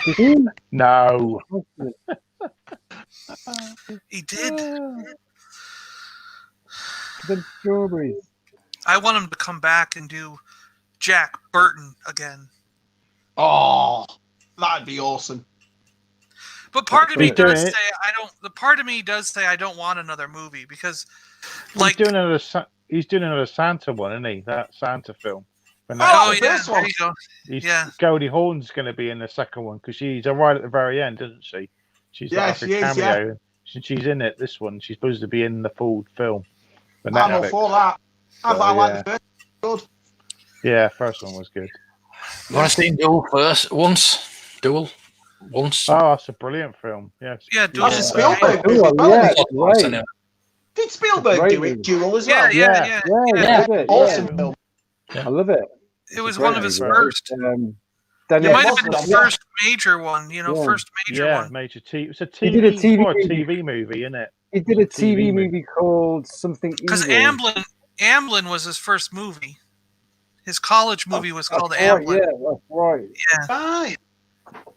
Did he? No. He did. The strawberries. I want him to come back and do Jack Burton again. Oh, that'd be awesome. But part of me does say I don't. The part of me does say I don't want another movie because, like, he's doing another Santa one, isn't he? That Santa film. Yeah, there you go. Goldie Hawn's going to be in the second one because she's right at the very end, isn't she? She's like a cameo. Yeah. She's in it. This one, she's supposed to be in the full film. I'm all for that. I like the first one. Good. Yeah, first one was good. Want to see Duel first? Duel once. Oh, that's a brilliant film. Yes. Yeah, Duel. That's a Spielberg. Did Spielberg do it? Duel as well. Yeah. Awesome film. I love it. It was one of his first. It might have been his first major one. First major one. Major TV. It's a TV movie, isn't it? He did a TV movie called something. Because Amblin was his first movie. His college movie was called Amblin. Yeah, that's right. Yeah. Right.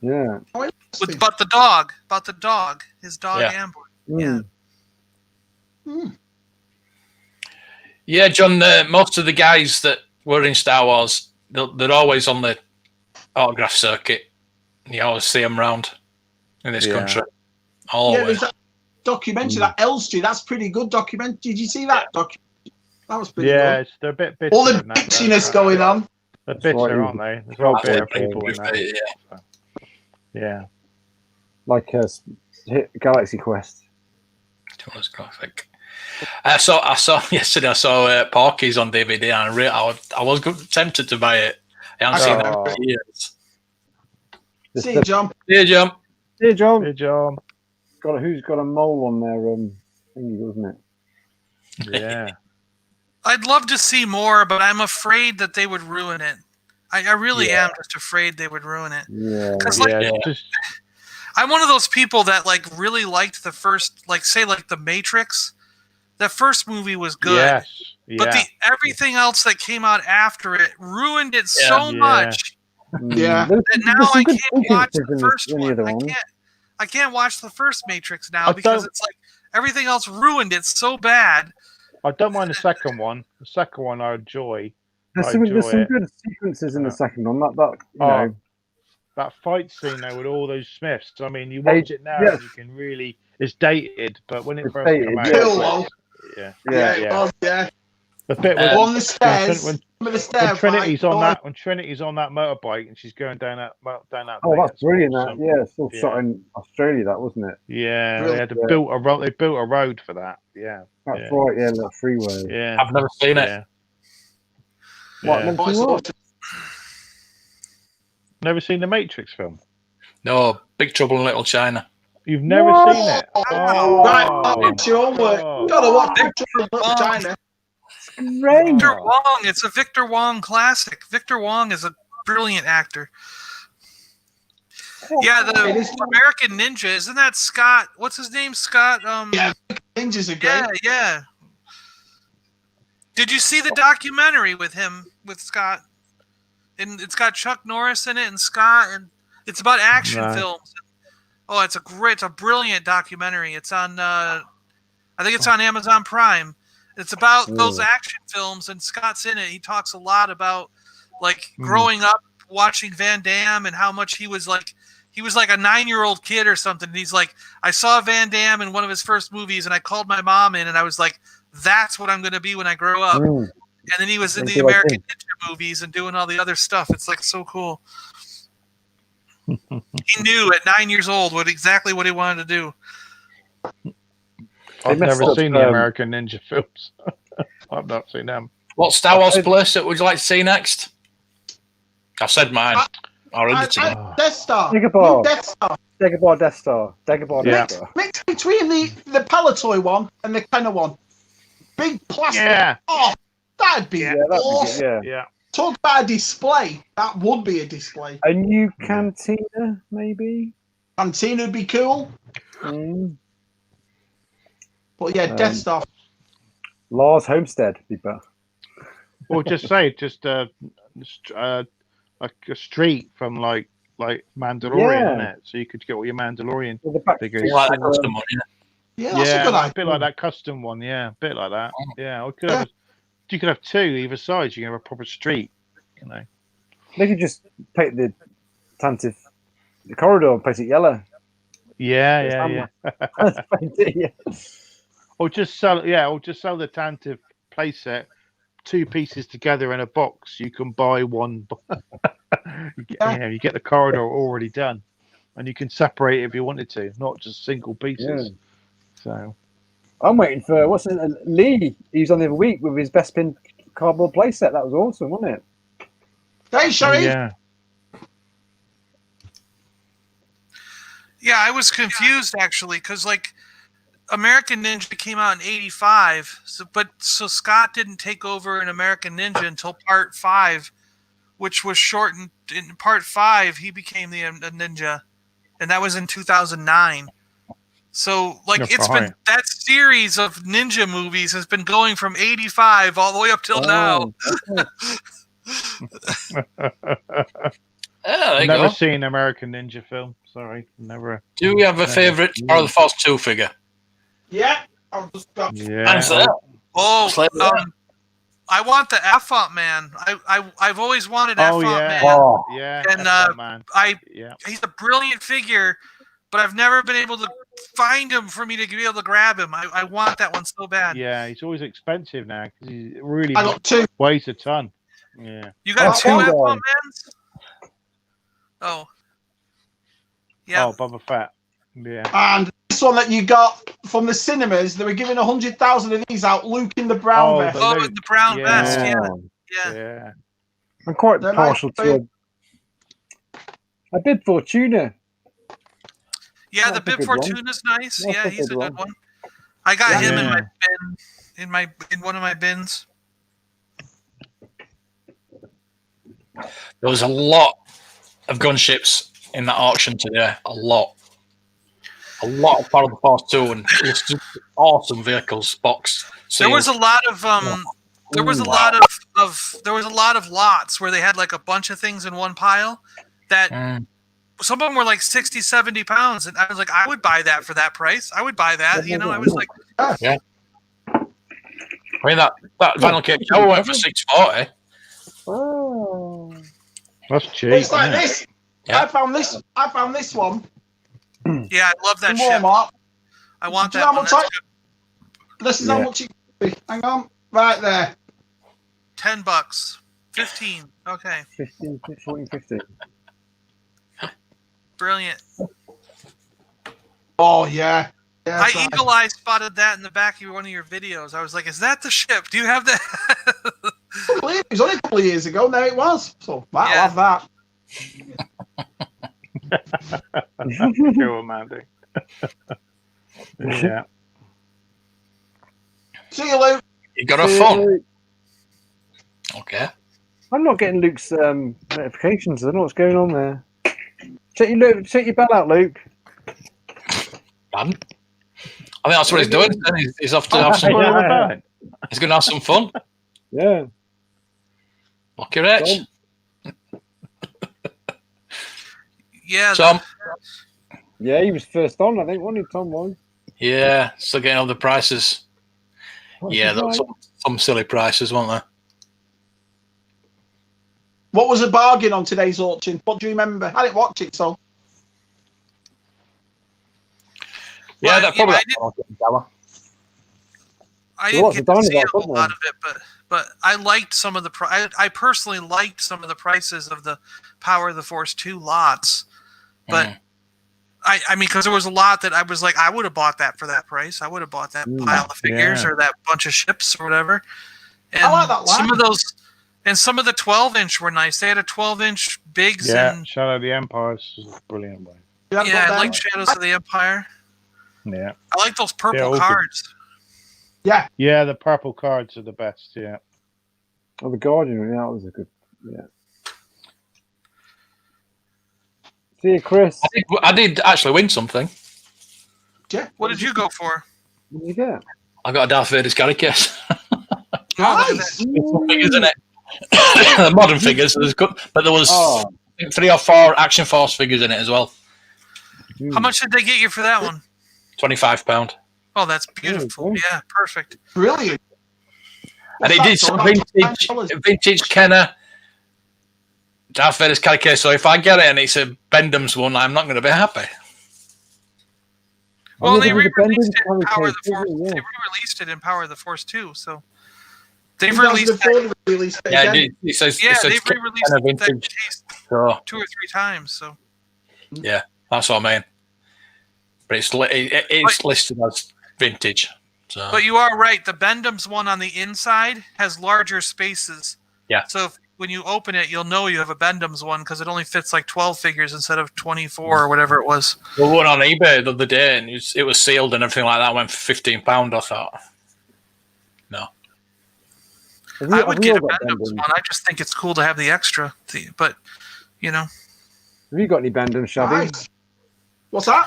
Yeah. About the dog. His dog Amblin. Yeah. Yeah, John. Most of the guys that were in Star Wars, they're always on the autograph circuit. You always see them around in this country. Always. documentary, that Elstree, that's pretty good documentary. Did you see that documentary? That was pretty good. Yeah, they're a bit bitter. All the bitchiness going on. They're bitter, aren't they? There's a lot of bitter people in that. Yeah. Like Galaxy Quest. It was graphic. I saw yesterday. I saw Porky's on DVD, and I was tempted to buy it. I haven't seen that for years. See you, John. See you, John. See you, John. See you, John. Who's got a mole on their thingy, wasn't it? Yeah. I'd love to see more, but I'm afraid that they would ruin it. I really am just afraid they would ruin it. Yeah. Because I'm one of those people that like really liked the first, like say like The Matrix. That first movie was good. Yes. But everything else that came out after it ruined it so much. Yeah. That now I can't watch the first one. I can't watch the first Matrix now because it's like everything else ruined it so bad. I don't mind the second one. The second one I enjoy. There's some good sequences in the second one. That fight scene though with all those Smiths. I mean, you watch it now and you can really. It's dated, but when it first came out, yeah. The bit with on the stairs. When Trinity's on that motorbike and she's going down that. Oh, that's brilliant! It's all shot in Australia, that wasn't it? Yeah, they had built a road. They built a road for that. Yeah, that's right. Yeah, that freeway. Yeah, I've never seen it. Never seen the Matrix film? No, Big Trouble in Little China. You've never seen it? Right, it's your work. You gotta watch Big Trouble in Little China. Great. Victor Wong. It's a Victor Wong classic. Victor Wong is a brilliant actor. Yeah, the American Ninja. Isn't that Scott? What's his name? Scott? Yeah, Ninjas are great. Yeah. Did you see the documentary with him, with Scott? And it's got Chuck Norris in it and Scott, and it's about action films. Oh, it's a brilliant documentary. It's on, I think it's on Amazon Prime. It's about those action films, and Scott's in it. He talks a lot about like growing up watching Van Damme and how much he was like a 9-year-old kid or something. And he's like, I saw Van Damme in one of his first movies, and I called my mom in, and I was like, that's what I'm going to be when I grow up. And then he was in the American Ninja movies and doing all the other stuff. It's like so cool. He knew at 9 years old exactly what he wanted to do. I've never seen the American Ninja films. I've not seen them. What Star Wars place that would you like to see next? I've said mine. Death Star. Dagobah. Death Star. Death Star. Mix between the Palatoy one and the Kenner one. Big plastic. Yeah. Oh, that'd be awesome. Yeah. Talk about a display. That would be a display. A new cantina, maybe? Cantina would be cool. But yeah, Death Star. Lars Homestead would be better. Or just say, like a street from like Mandalorian, isn't it? So you could get all your Mandalorian figures. Like that custom one, yeah, that's a good idea. A bit like that custom one, a bit like that. Yeah, you could have two either side. You can have a proper street, They could just paint the corridor and paint it yellow. Yeah. Or just sell the Tantive playset, 2 pieces together in a box. You can buy one. You get the corridor already done, and you can separate it if you wanted to, not just single pieces. So I'm waiting for Lee. He was on the other week with his Best Pin cardboard playset. That was awesome, wasn't it? Thanks, Sherry. Yeah, I was confused actually because like American Ninja came out in '85, so Scott didn't take over an American Ninja until Part 5, which was shortened. In Part 5, he became the Ninja, and that was in 2009. So, been that series of ninja movies has been going from '85 all the way up till now. Never seen American Ninja film. Sorry, never. Do we have a favourite or the Force 2 figure? Yeah, I'll just go. I want the F-Up Man. I've always wanted F-Up Man. Yeah, and he's a brilliant figure, but I've never been able to find him for me to be able to grab him. I want that one so bad. Yeah, he's always expensive now because he really I got 2. weighs a ton. Yeah. You got 2 2 Aquamans? Oh. Yeah. Oh, Boba Fett. Yeah. And this one that you got from the cinemas, they were giving 100,000 of these out. Luke in the brown vest. Oh, the brown vest. Yeah. I'm quite partial to a Bib Fortuna. Yeah, the Bib Fortuna's nice. Yeah, he's a good one. I got him in my bin, in one of my bins. There was a lot of gunships in that auction today. A lot of Paliboys Force 2 and it's just awesome vehicles boxed. There was a lot of there was a lot of lots where they had like a bunch of things in one pile that some of them were like 60, 70 pounds, and I was like, I would buy that for that price. I would buy that. You know, I was like, yeah. I mean that vinyl cage shower went for $640. Oh, that's cheap. It's like this. Yeah. I found this one. Yeah, I love that ship. Walmart. I want Do that you know one. how much this is how much it could be. Hang on. Right there. $10. 15. Okay. 15, 14, 15. Brilliant. Oh yeah. I eagle eye spotted that in the back of one of your videos. I was like, "Is that the ship? Do you have that?" It was only a couple of years ago. Now it was. So I'll have that. Cool, Mandy. Yeah. See you, Luke. You got a phone. Okay. I'm not getting Luke's notifications. I don't know what's going on there. Check your bell out, Luke. I think that's what he's doing. He's off to have some fun. He's going to have some fun. Yeah. Lucky Rich. Yeah. Tom. Yeah, he was first on, I think, wasn't he, Tom? Was? Yeah, still getting all the prices. Yeah, there were some silly prices, weren't there? What was a bargain on today's auction? What do you remember? I didn't watch it, so. Yeah, that probably. I didn't get to see a whole lot of it, but I liked some of the. I personally liked some of the prices of the Power of the Force 2 lots, but I mean, because there was a lot that I was like, I would have bought that for that price. I would have bought that pile of figures or that bunch of ships or whatever. And I like that line. some of those. And some of the 12-inch were nice. They had a 12-inch Briggs. Yeah, Shadow of the Empire is a brilliant one. Yeah, I like Shadows of the Empire. Yeah. I like those purple cards. Yeah. Yeah, the purple cards are the best, yeah. Oh, the Guardian, that was a good, yeah. See you, Chris. I did actually win something. Yeah. What did you go for? What did you get? I got a Darth Vader's carry case. Nice. Figures in it. The modern figures, but there was 3 or 4 Action Force figures in it as well. How much did they get you for that one? £25. Oh, that's beautiful. Yeah, perfect. Brilliant. And it did some vintage Kenner Darth Vader's carry case. So if I get it and it's a Bendham's one, I'm not going to be happy. Well, they re-released it in Power of the Force. They re-released it in Power of the Force 2, so they've released it. Yeah, it says they've re-released that case 2 or 3 times. So yeah, that's what I mean. But it's listed as vintage. So. But you are right. The Bendham's one on the inside has larger spaces. Yeah. So when you open it, you'll know you have a Bendham's one because it only fits like 12 figures instead of 24 or whatever it was. The one on eBay the other day, and it was sealed and everything like that, went for £15. I thought, no. I would get a Bendham's one. I just think it's cool to have the extra. But, you know. Have you got any Bendhams, Shabby? Nice. What's that?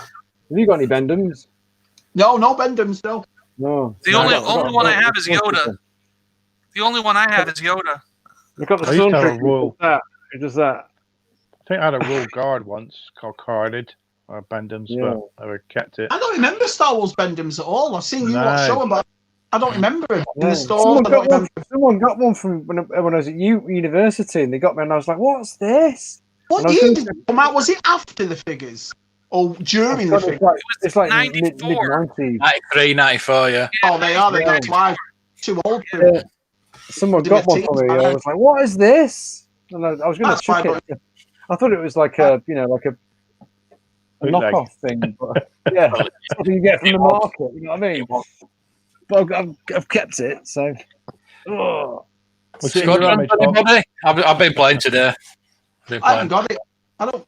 Have you got any Bendhams? No Bendhams, no. No. The only one I have is Yoda. The only one I have is Yoda. Look at the It does that. I think I had a Royal Guard once called Carded or Bendhams, but I never kept it. I don't remember Star Wars Bendhams at all. I've seen you watch show them, but I don't remember him in the store. Someone got one from when I was at university, and they got me, and I was like, "What's this?" What year did it come out? Was it after the figures? or during the thing. It's like 94. mid-90s. 93, 94, yeah. Oh, they are. That's why too old for it. Someone got one for me. I was like, "What is this?" And I was going to chuck it. I thought it was like a knockoff thing, but yeah, something you get from the market. You know what I mean? But I've kept it, so. I've been playing today. I haven't got it. I don't.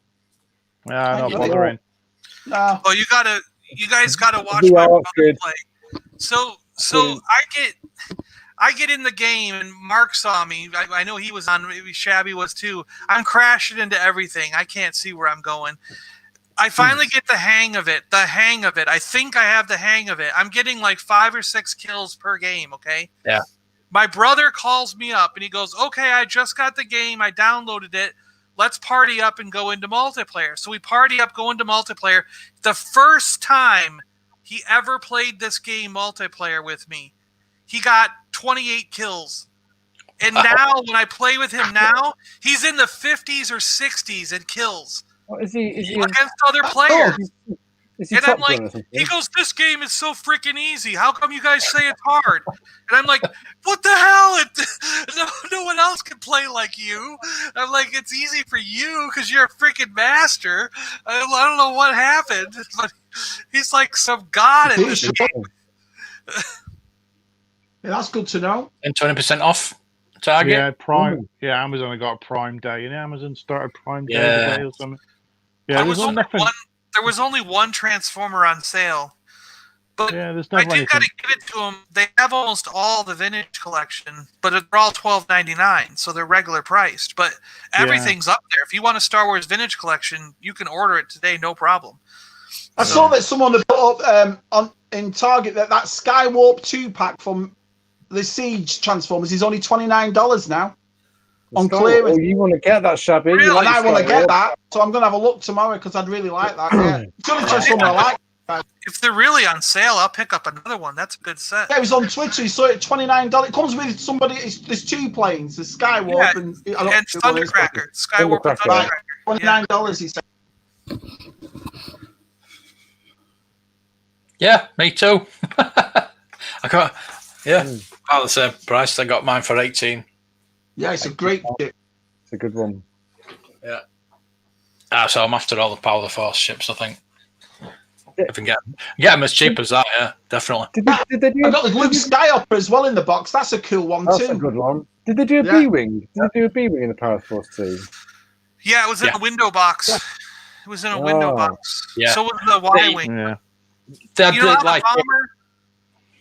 Yeah, not bothering. No. Oh, you guys gotta watch my brother play. So I get in the game, and Mark saw me. I know he was on. Maybe Shabby was too. I'm crashing into everything. I can't see where I'm going. I finally get the hang of it. I think I have the hang of it. I'm getting like 5 or 6 kills per game. Okay. Yeah. My brother calls me up and he goes, "Okay, I just got the game. I downloaded it. Let's party up and go into multiplayer." So we party up, go into multiplayer. The first time he ever played this game multiplayer with me, he got 28 kills. And now when I play with him now, he's in the 50s or 60s in kills. Is he against other players. And I'm like, he he goes, "This game is so freaking easy. How come you guys say it's hard?" And I'm like, "What the hell? No one else can play like you." I'm like, "It's easy for you because you're a freaking master." I don't know what happened, but he's like some god in this game. Yeah, that's good to know. And 20% off Target. Yeah, Prime. Yeah, Amazon got a Prime Day. Amazon started Prime Day today or something. Yeah, there was only one Transformer on sale. But yeah, there's I do got to give it to them. They have almost all the vintage collection, but they're all $12.99, so they're regular priced. But everything's up there. If you want a Star Wars vintage collection, you can order it today, no problem. I saw that someone had put up in Target that Skywarp 2 pack from the Siege Transformers is only $29 now. On clearance. Oh, you want to get that, Shabby? Really? And I want to get that, so I'm going to have a look tomorrow because I'd really like that. Yeah. It's only Transformer I like. If they're really on sale, I'll pick up another one. That's a good set. Yeah, it was on Twitter. He saw it $29. It comes with somebody. There's 2 planes. There's Skywarp and Thundercracker. Skywarp and Thundercracker. $29. He said. Yeah, me too. I got about the same price. I got mine for 18. Yeah, it's a great kit. It's a good one. Yeah. So I'm after all the Power of the Force ships, I think. If I can get them as cheap as that, yeah, definitely. Did they do I got the Luke Skyhopper as well in the box. That's a cool one too. That's a good one. Did they do a B-Wing? Did they do a B-Wing in the Power of the Force too? Yeah, it was in a window box. It was in a window box. Yeah. So was the Y-Wing. Yeah. You know how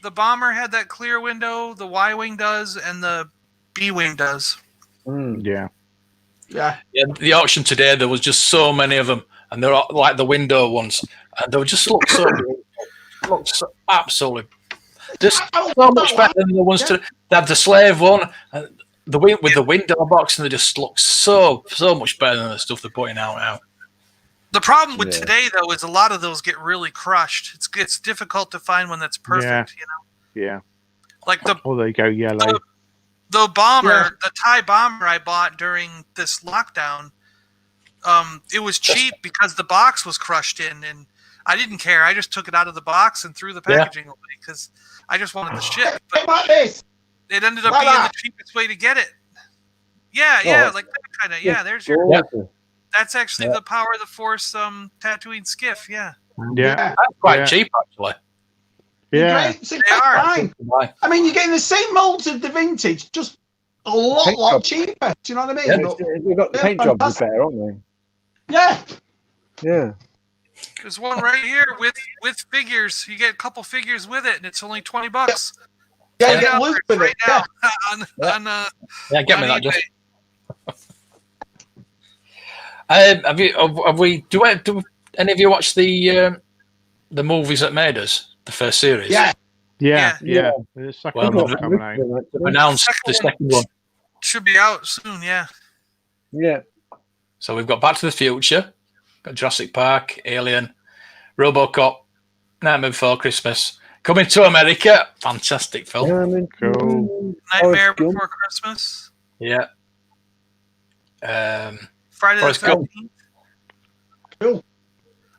the bomber had that clear window, the Y-Wing does, and the B-Wing does. Yeah. Yeah. The auction today, there was just so many of them, and they're all like the window ones, and they just look so absolutely just so much better than the ones to. They have the slave one, with the window box, and they just look so much better than the stuff they're putting out now. The problem with today, though, is a lot of those get really crushed. It's difficult to find one that's perfect, you know. Yeah. Like they go yellow. The bomber, the TIE bomber I bought during this lockdown, it was cheap because the box was crushed in, and I didn't care. I just took it out of the box and threw the packaging away because I just wanted the ship. But it ended up being the cheapest way to get it. Yeah, like that kind of. Yeah, there's your. Yeah. That's actually the Power of the Force Tatooine skiff. Yeah. Yeah. That's quite cheap, actually. Yeah. They are. I mean, you're getting the same molds of the vintage, just a lot cheaper. Do you know what I mean? Yeah, we've got the paint jobs better, aren't we? Yeah. Yeah. There's one right here with figures. You get a couple figures with it, and it's only $20. Yeah, you get Luke with it. Now get me that. Just. Do any of you watch the movies that made us, the first series? Yeah. The second one coming out. Announced the second one. Should be out soon, yeah. Yeah. So we've got Back to the Future, got Jurassic Park, Alien, RoboCop, Nightmare Before Christmas, Coming to America, fantastic film. Cool. Nightmare Before Christmas. Yeah. Friday the 13th. Cool.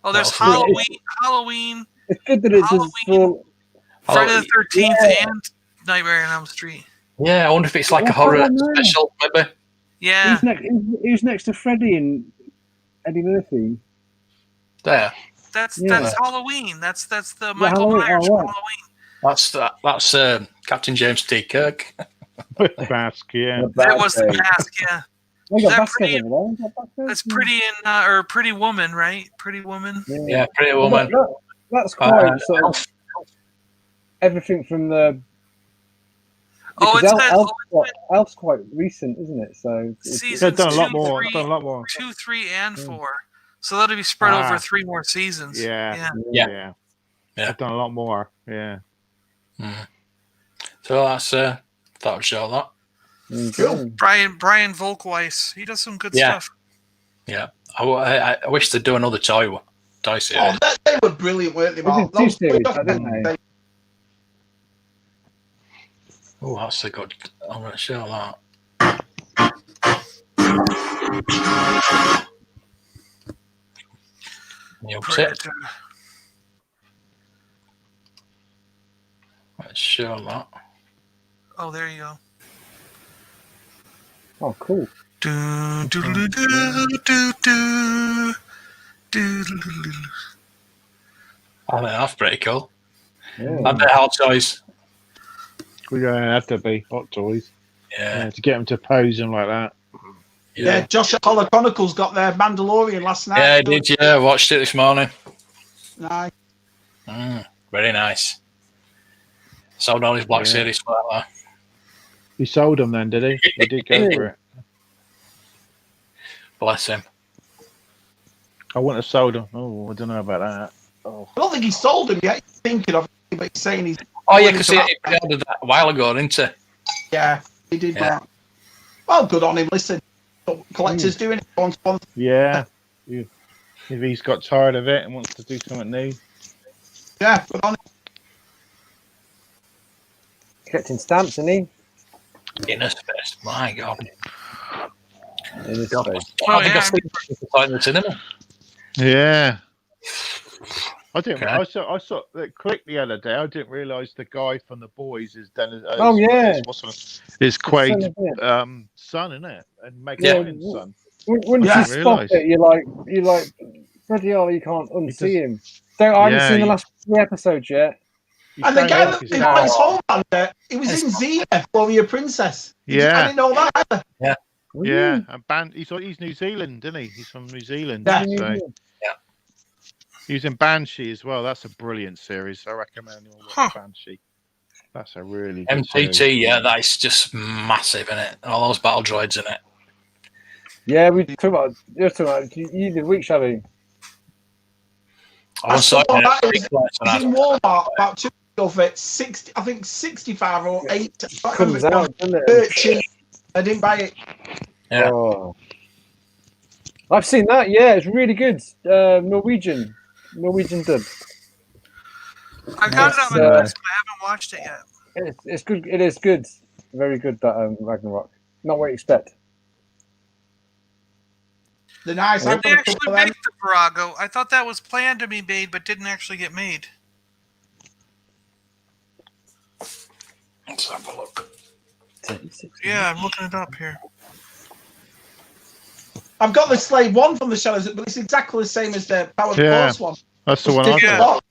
Oh, there's Halloween. It's good that it's Halloween, Friday the 13th, and Nightmare on Elm Street. Yeah, I wonder if it's like a horror special, maybe. Yeah. Who's next to Freddy and Eddie Murphy? There. That's Halloween. That's the Michael Myers from Halloween. That's Captain James T. Kirk. Mask, yeah. That was the mask, yeah. That's Pretty in or Pretty Woman, right? Pretty Woman. Yeah, Pretty Woman. That's quite sort of everything from the. Oh, Elf's quite recent, isn't it? So seasons done a lot more. 2, 3, and 4. So that'll be spread over 3 more seasons. Yeah. I've done a lot more. Yeah. So that's thought I'd show that. Cool. Brian Volkweis, he does some good stuff. Yeah, I wish they'd do another toy series. Oh, they were brilliant, weren't they? Mark? Two series, didn't they? Oh, that's a good. I'm going to show that. Predator. Let's show that. Oh, there you go. Oh, cool. I think that's pretty cool. Yeah. And they're hot toys. We're going to have to be hot toys. Yeah. To get them to pose them like that. Yeah, Josh at Hollow Chronicles got their Mandalorian last night. Yeah, I did. Yeah, I watched it this morning. Nice. Very nice. Sold all his Black Series for that. He sold them then, did he? He did go for it. Bless him. I wouldn't have sold them. Oh, I don't know about that. Oh. I don't think he sold them yet. He's thinking of it, but he's saying he's. Oh, yeah, because he ordered that a while ago, didn't he? Yeah, he did that. Well, good on him. Listen, collectors doing it. Yeah. If he's got tired of it and wants to do something new. Yeah, good on him. Collecting stamps, isn't he? In his face. My God. In his face. I think I've seen it in the cinema. Yeah. I didn't. I saw that click the other day. I didn't realise the guy from the Boys is Dennis. Is Quaid's son, isn't it? And Meg Ryan's son. Once you spot it, you're like, bloody hell, you can't unsee him. I haven't seen the last 3 episodes yet. And the guy that plays Homelander, he was in Xena, Warrior Princess. I didn't know that either. Yeah. Yeah, and he's New Zealand, isn't he? He's from New Zealand. Yeah. So. He was in Banshee as well. That's a brilliant series. I recommend you all watch Banshee. That's a really good MTT, series. that is just massive, isn't it? All those battle droids in it. Yeah, we talked about. You're talking about. You did week, shall we? I saw that it was in Walmart about 2 weeks ago for 60. I think 65 or 8. Comes out, doesn't it? I didn't buy it. Yeah. Oh. I've seen that. Yeah, it's really good. Norwegian dub. I got it on my list, but I haven't watched it yet. It's good. It is good. Very good. That Ragnarok. Not what you expect. The nice. Did they actually make the Virago? I thought that was planned to be made, but didn't actually get made. Let's have a look. Yeah, I'm looking it up here. I've got the Slave 1 from the Shadows, but it's exactly the same as the Power Force one. That's the one I've got.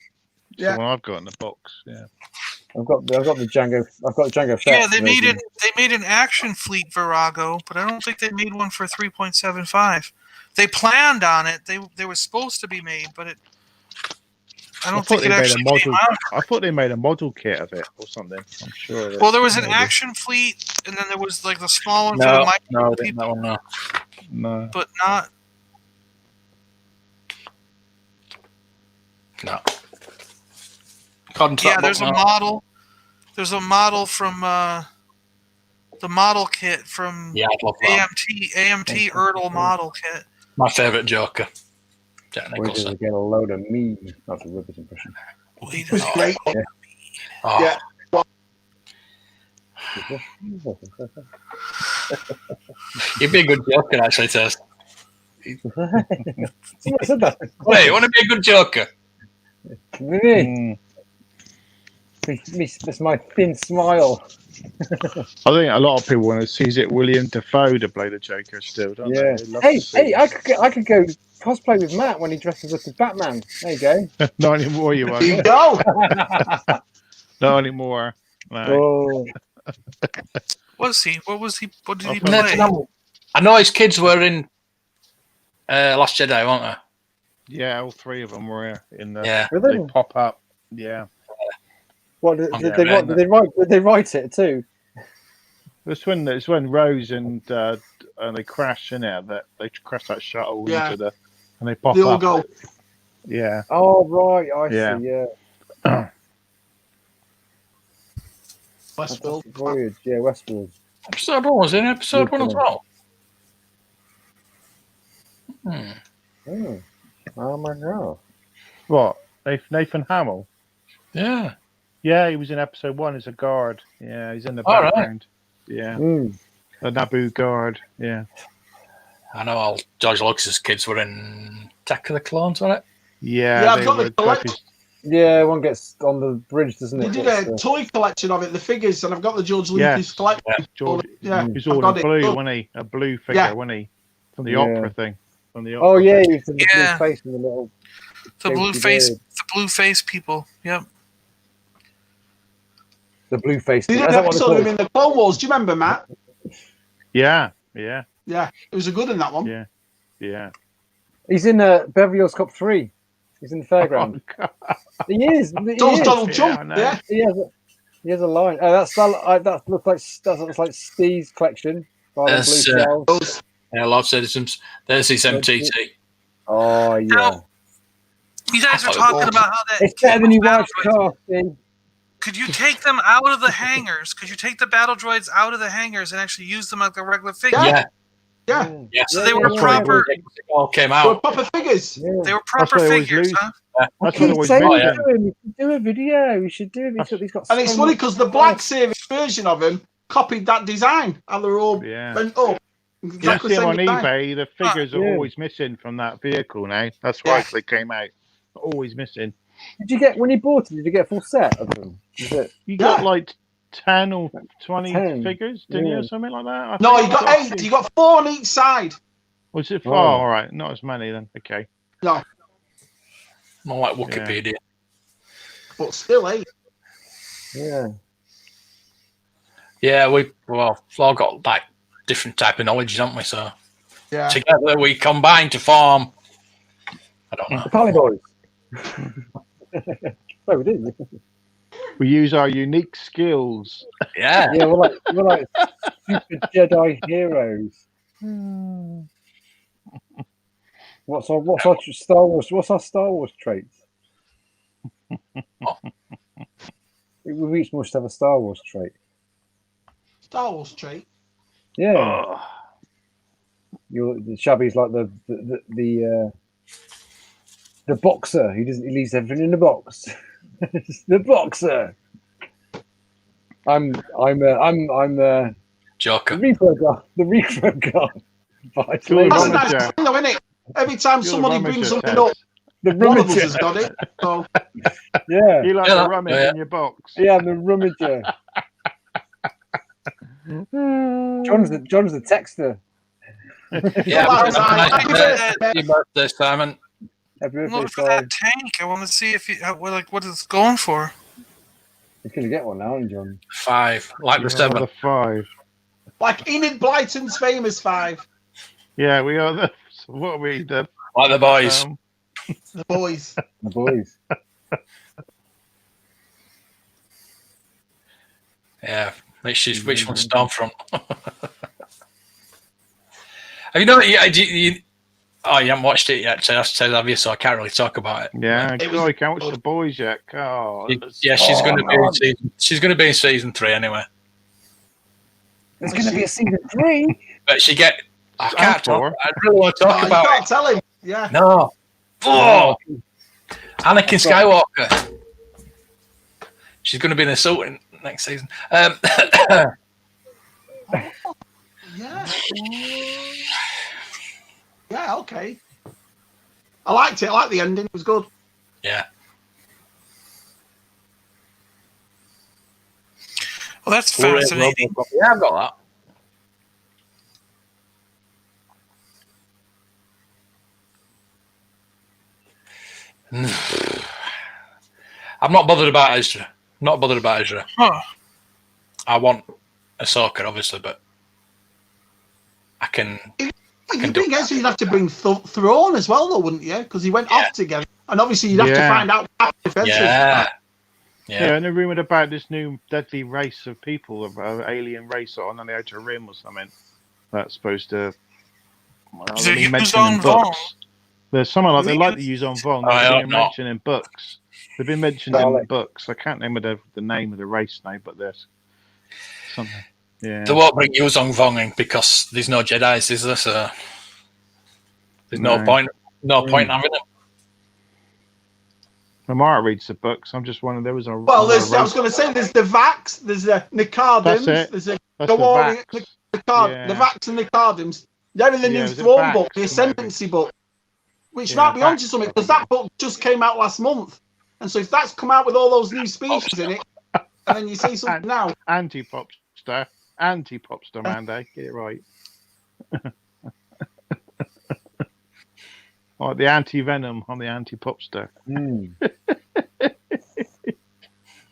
Yeah. The one I've got in the box. Yeah. I've got the Django. I've got the Django Fett. Yeah, they made an Action Fleet Virago, but I don't think they made one for 3.75. They planned on it. They were supposed to be made, but I don't think it actually came out. I thought they made a model kit of it or something. I'm sure. Well, there was an Action Fleet, and then there was like the small one for the micro people. No. But not. No. There's a model. There's a model from the model kit from AMT Erdl model kit. My favourite Joker. Jack Nicholson. Where did I get a load of me? That's a rubbish impression. It was great. Yeah. Oh. Yeah. You'd be a good Joker, actually, Tess. Someone said that. Wait, you want to be a good Joker? Really? It's my thin smile. I think a lot of people want to see it William Dafoe to play the Joker still, don't they? Hey, I could go cosplay with Matt when he dresses up as Batman. There you go. Not anymore, you won't. There you go. Not anymore. No. Oh. Was he? What was he? What did he No, play? I know his kids were in Last Jedi, weren't they? Yeah, all three of them were in the. Yeah. Really? They pop up. Yeah. What did they write it too? It's when Rose and they crash in it, that they crash that shuttle into the, and they pop They all up. go. Yeah. Oh right, I see. Yeah. Westworld. Voyage. Yeah, Westworld. Episode 1 was in episode 1 as well. Oh my god. What? Nathan Hamill? Yeah. Yeah, he was in episode 1 as a guard. Yeah, he's in the All background. Yeah. The Naboo guard. Yeah. I know all George Lucas's kids were in Attack of the Clones, wasn't it? Yeah, I've got the collection. Yeah, one gets on the bridge, doesn't They it? did a toy collection of it, the figures, and I've got the George Lucas collection. George, Yeah, he was all in blue, wasn't he? A blue figure, wasn't he? From the opera thing. From the opera oh yeah, he was in the blue face and the little. The blue face people. Yep. The blue face. They did an episode of him in the Clone Wars. Do you remember, Matt? Yeah. Yeah, it was a good in that one. Yeah. He's in Beverly Hills Cop 3. He's in the fairground. Oh, he is. So is Donald Trump. Yeah. He has a line. That looks like Steve's collection. There's Lord Citizens. There's his MTT. Oh yeah. Now, you guys are talking about how that it's better than you watch car. Could you take them out of the hangars? Could you take the battle droids out of the hangars and actually use them like a regular figure? Yeah. So they were proper. All came They out. were proper figures. Yeah. They were proper figures, huh? That's Keep what saying always we should do a video. We should do it. He's got And it's funny because the Black Series version of him copied that design, and they're all bent up. Exactly you see them on eBay, the figures are always missing from that vehicle now. That's why they came out. Always missing. Did you get, when you bought it, did you get a full set of them? You got like 10 or 20 figures, didn't you, or something like that? No, you got 8. You got 4 on each side. Was it 4? All right, not as many then. Okay. No. More like Wikipedia. But still 8. Yeah. Yeah, we've all got like different type of knowledge, haven't we? So together we combine to form. I don't know. The Paliboys. So we do. We use our unique skills. Yeah. Yeah, we're like super Jedi heroes. What's our Star Wars? What's our Star Wars traits? We each must have a Star Wars trait. Star Wars trait. Yeah. The Shabby's like the boxer. He leaves everything in the box. The boxer. I'm Joker. The Reaper guy. That's a nice thing, though, isn't it? Every time somebody brings something up, one of us has got it. So. Yeah. You like the rummage in your box. Yeah, I'm the rummager. John's the texter. Yeah, happy birthday, Simon. I'm looking for that tank. I want to see if what it's going for. He's going to get one now, isn't John? 5, like the 7. 5. Like Enid Blyton's famous 5. Yeah, we are the. What are we? Like the boys. The boys. The boys. Yeah. Which one's Stormfront? Have you know? You haven't watched it yet, so have you? So I can't really talk about it. Yeah, I can't watch the boys yet. Oh, yeah, she's going to be in season. She's going to be in season 3 anyway. There's going to be a season 3. But I can't talk. I really want to talk about it. You can't tell him. Yeah. No. Oh. Anakin Skywalker. She's going to be in a suit in next season. Yeah. Yeah, okay. I liked it. I liked the ending. It was good. Yeah. Well, that's fascinating. Yeah, I've got that. I'm not bothered about Ezra. Huh. I want Ahsoka, obviously, but I can. If you bring Ezra, you'd have to bring Thrawn as well, though, wouldn't you? Because he went off together, and obviously you'd have to find out what happened if Ezra's back. Yeah, and they're rumored about this new deadly race of people, of alien race on the Outer Rim or something. That's supposed to. They've been mentioned in books. There's something like they like to use on Vong. They've been mentioned in books. They've been mentioned in the books. I can't remember the name of the race now, but there's something. Yeah. They won't bring Yuzong Vong because there's no Jedi's, is there? So there's no point. No point in having them. Mara reads the books. I'm just wondering. There was a. Well, I was going to say there's the Vax, there's the Nicardums, there's the Vax. The Vax and Nicardums. They're in the new Throne book, the Ascendancy book, which might be onto something because that book just came out last month. And so if that's come out with all those new species in it, and then you see something now. Anti-popster, Mandy, get it right. Like the anti-venom on the anti-popster.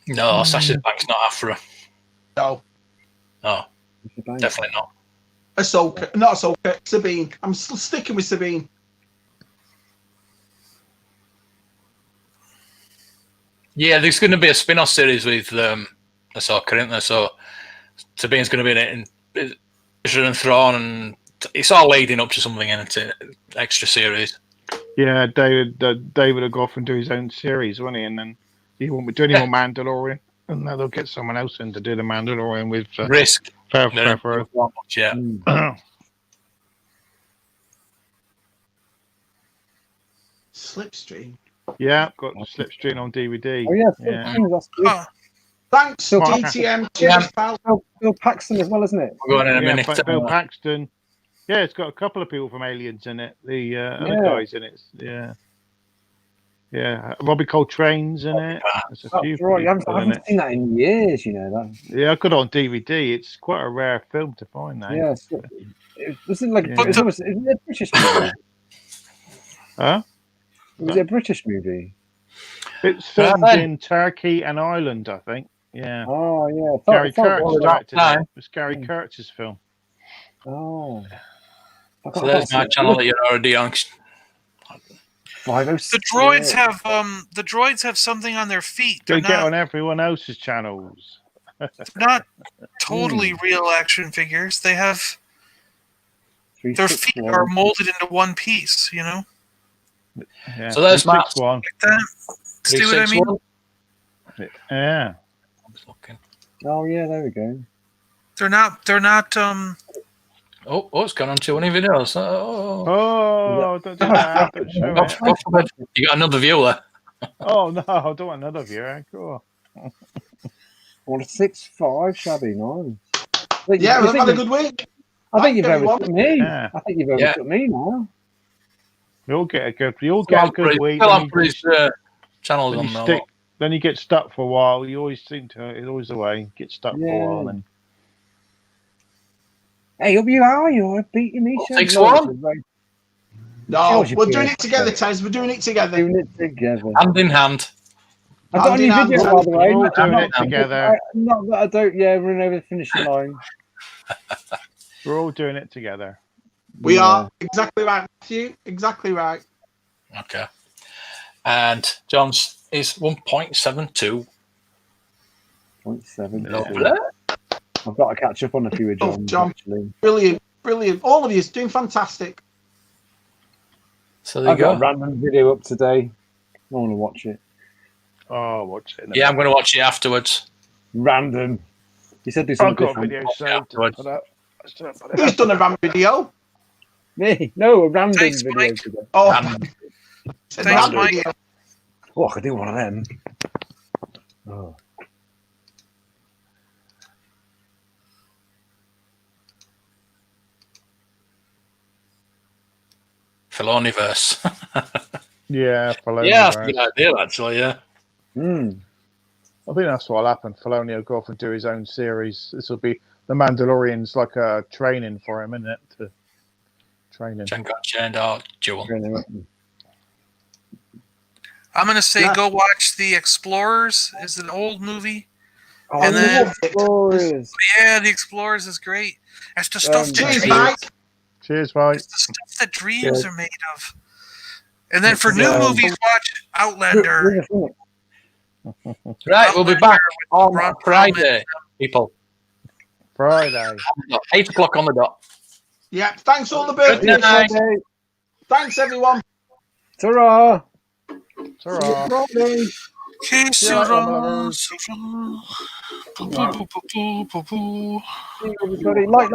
No, Sasha Banks not Afro. No. No, definitely not. Ahsoka, not Ahsoka, Sabine. I'm still sticking with Sabine. Yeah, there's going to be a spin-off series with Ahsoka, isn't there? So Sabine's going to be in it, and Thrawn, and it's all leading up to something, and it's an extra series. Yeah, David will go off and do his own series, won't he? And then he won't be doing any more Mandalorian, and then they'll get someone else in to do the Mandalorian with Risk. Yeah. Slipstream. Yeah, got Slipstream on DVD. Oh yeah, that's good. Thanks, DTM. Cheers, pal. Bill Paxton as well, isn't it? We're going in a minute. Bill Paxton. Yeah, it's got a couple of people from Aliens in it. The other guys in it. Yeah. Robbie Coltrane's in it. There's a few right. I haven't seen that in years. You know that. Yeah, I got it on DVD. It's quite a rare film to find now. Yeah, it's like it's almost a British movie. Huh? Was it a British movie? It's filmed in Turkey and Ireland, I think. Yeah. Oh yeah. Gary Kurtz directed it. It's Gary Kurtz's film. Oh. So there's my channel that you're already on. The droids have something on their feet. They get on everyone else's channels. They're not totally real action figures. They have their feet are molded into one piece. You know. Yeah. So there's my one. Like that. See what I mean? Yeah. Oh yeah, there we go. They're not. Oh, it's gone on too many videos. Don't do that. You got another viewer. Oh no, I don't want another viewer. Cool. 6'5", shabby, nice. Yeah, we've had a good week. I think you've overtook me. Yeah. I think you've overtook me now. We all get a good week. Channels on there. Then you get stuck for a while. You always it's always the way. Get stuck for a while, and hey, up you are. You're beating me. 6-1. No, we're doing it together, Taz. We're doing it together. Hand in hand. I've got a new video, by the way. We're all doing it together. Not that I don't, run over the finishing line. We're all doing it together. We are. Exactly right, Matthew. Exactly right. Okay. And John's is 1.72. 0.7. I've got to catch up on a few of John. Actually. Brilliant. All of you is doing fantastic. So there you go. Got a random video up today. I want to watch it. Oh, watch it. Yeah, I'm going to watch it afterwards. Random. You said do something different. Video afterwards. Who's done a random video? Me? No, a random video. Mike. Today. Oh, Thanks, Mike. Oh, I could do one of them. Oh. Filoniverse. Yeah, Filoni. Yeah, that's a good idea, actually. Yeah. I think that's what'll happen. Filoni will go off and do his own series. This will be the Mandalorian's like a training for him, isn't it? To training. Chained out, Jewel. I'm gonna say go watch The Explorers. It's an old movie. Oh, And then Explorers. Yeah, The Explorers is great. It's the stuff that Cheers, Mike. Cheers, Mike. It's the stuff that dreams are made of. And then for new movies, watch Outlander. Right, we'll be back on Friday, people. Friday. 8 o'clock on the dot. Yeah, thanks all the birthday. Thanks everyone. Ta-ra. Ta-ra. Que sera, Everybody, like.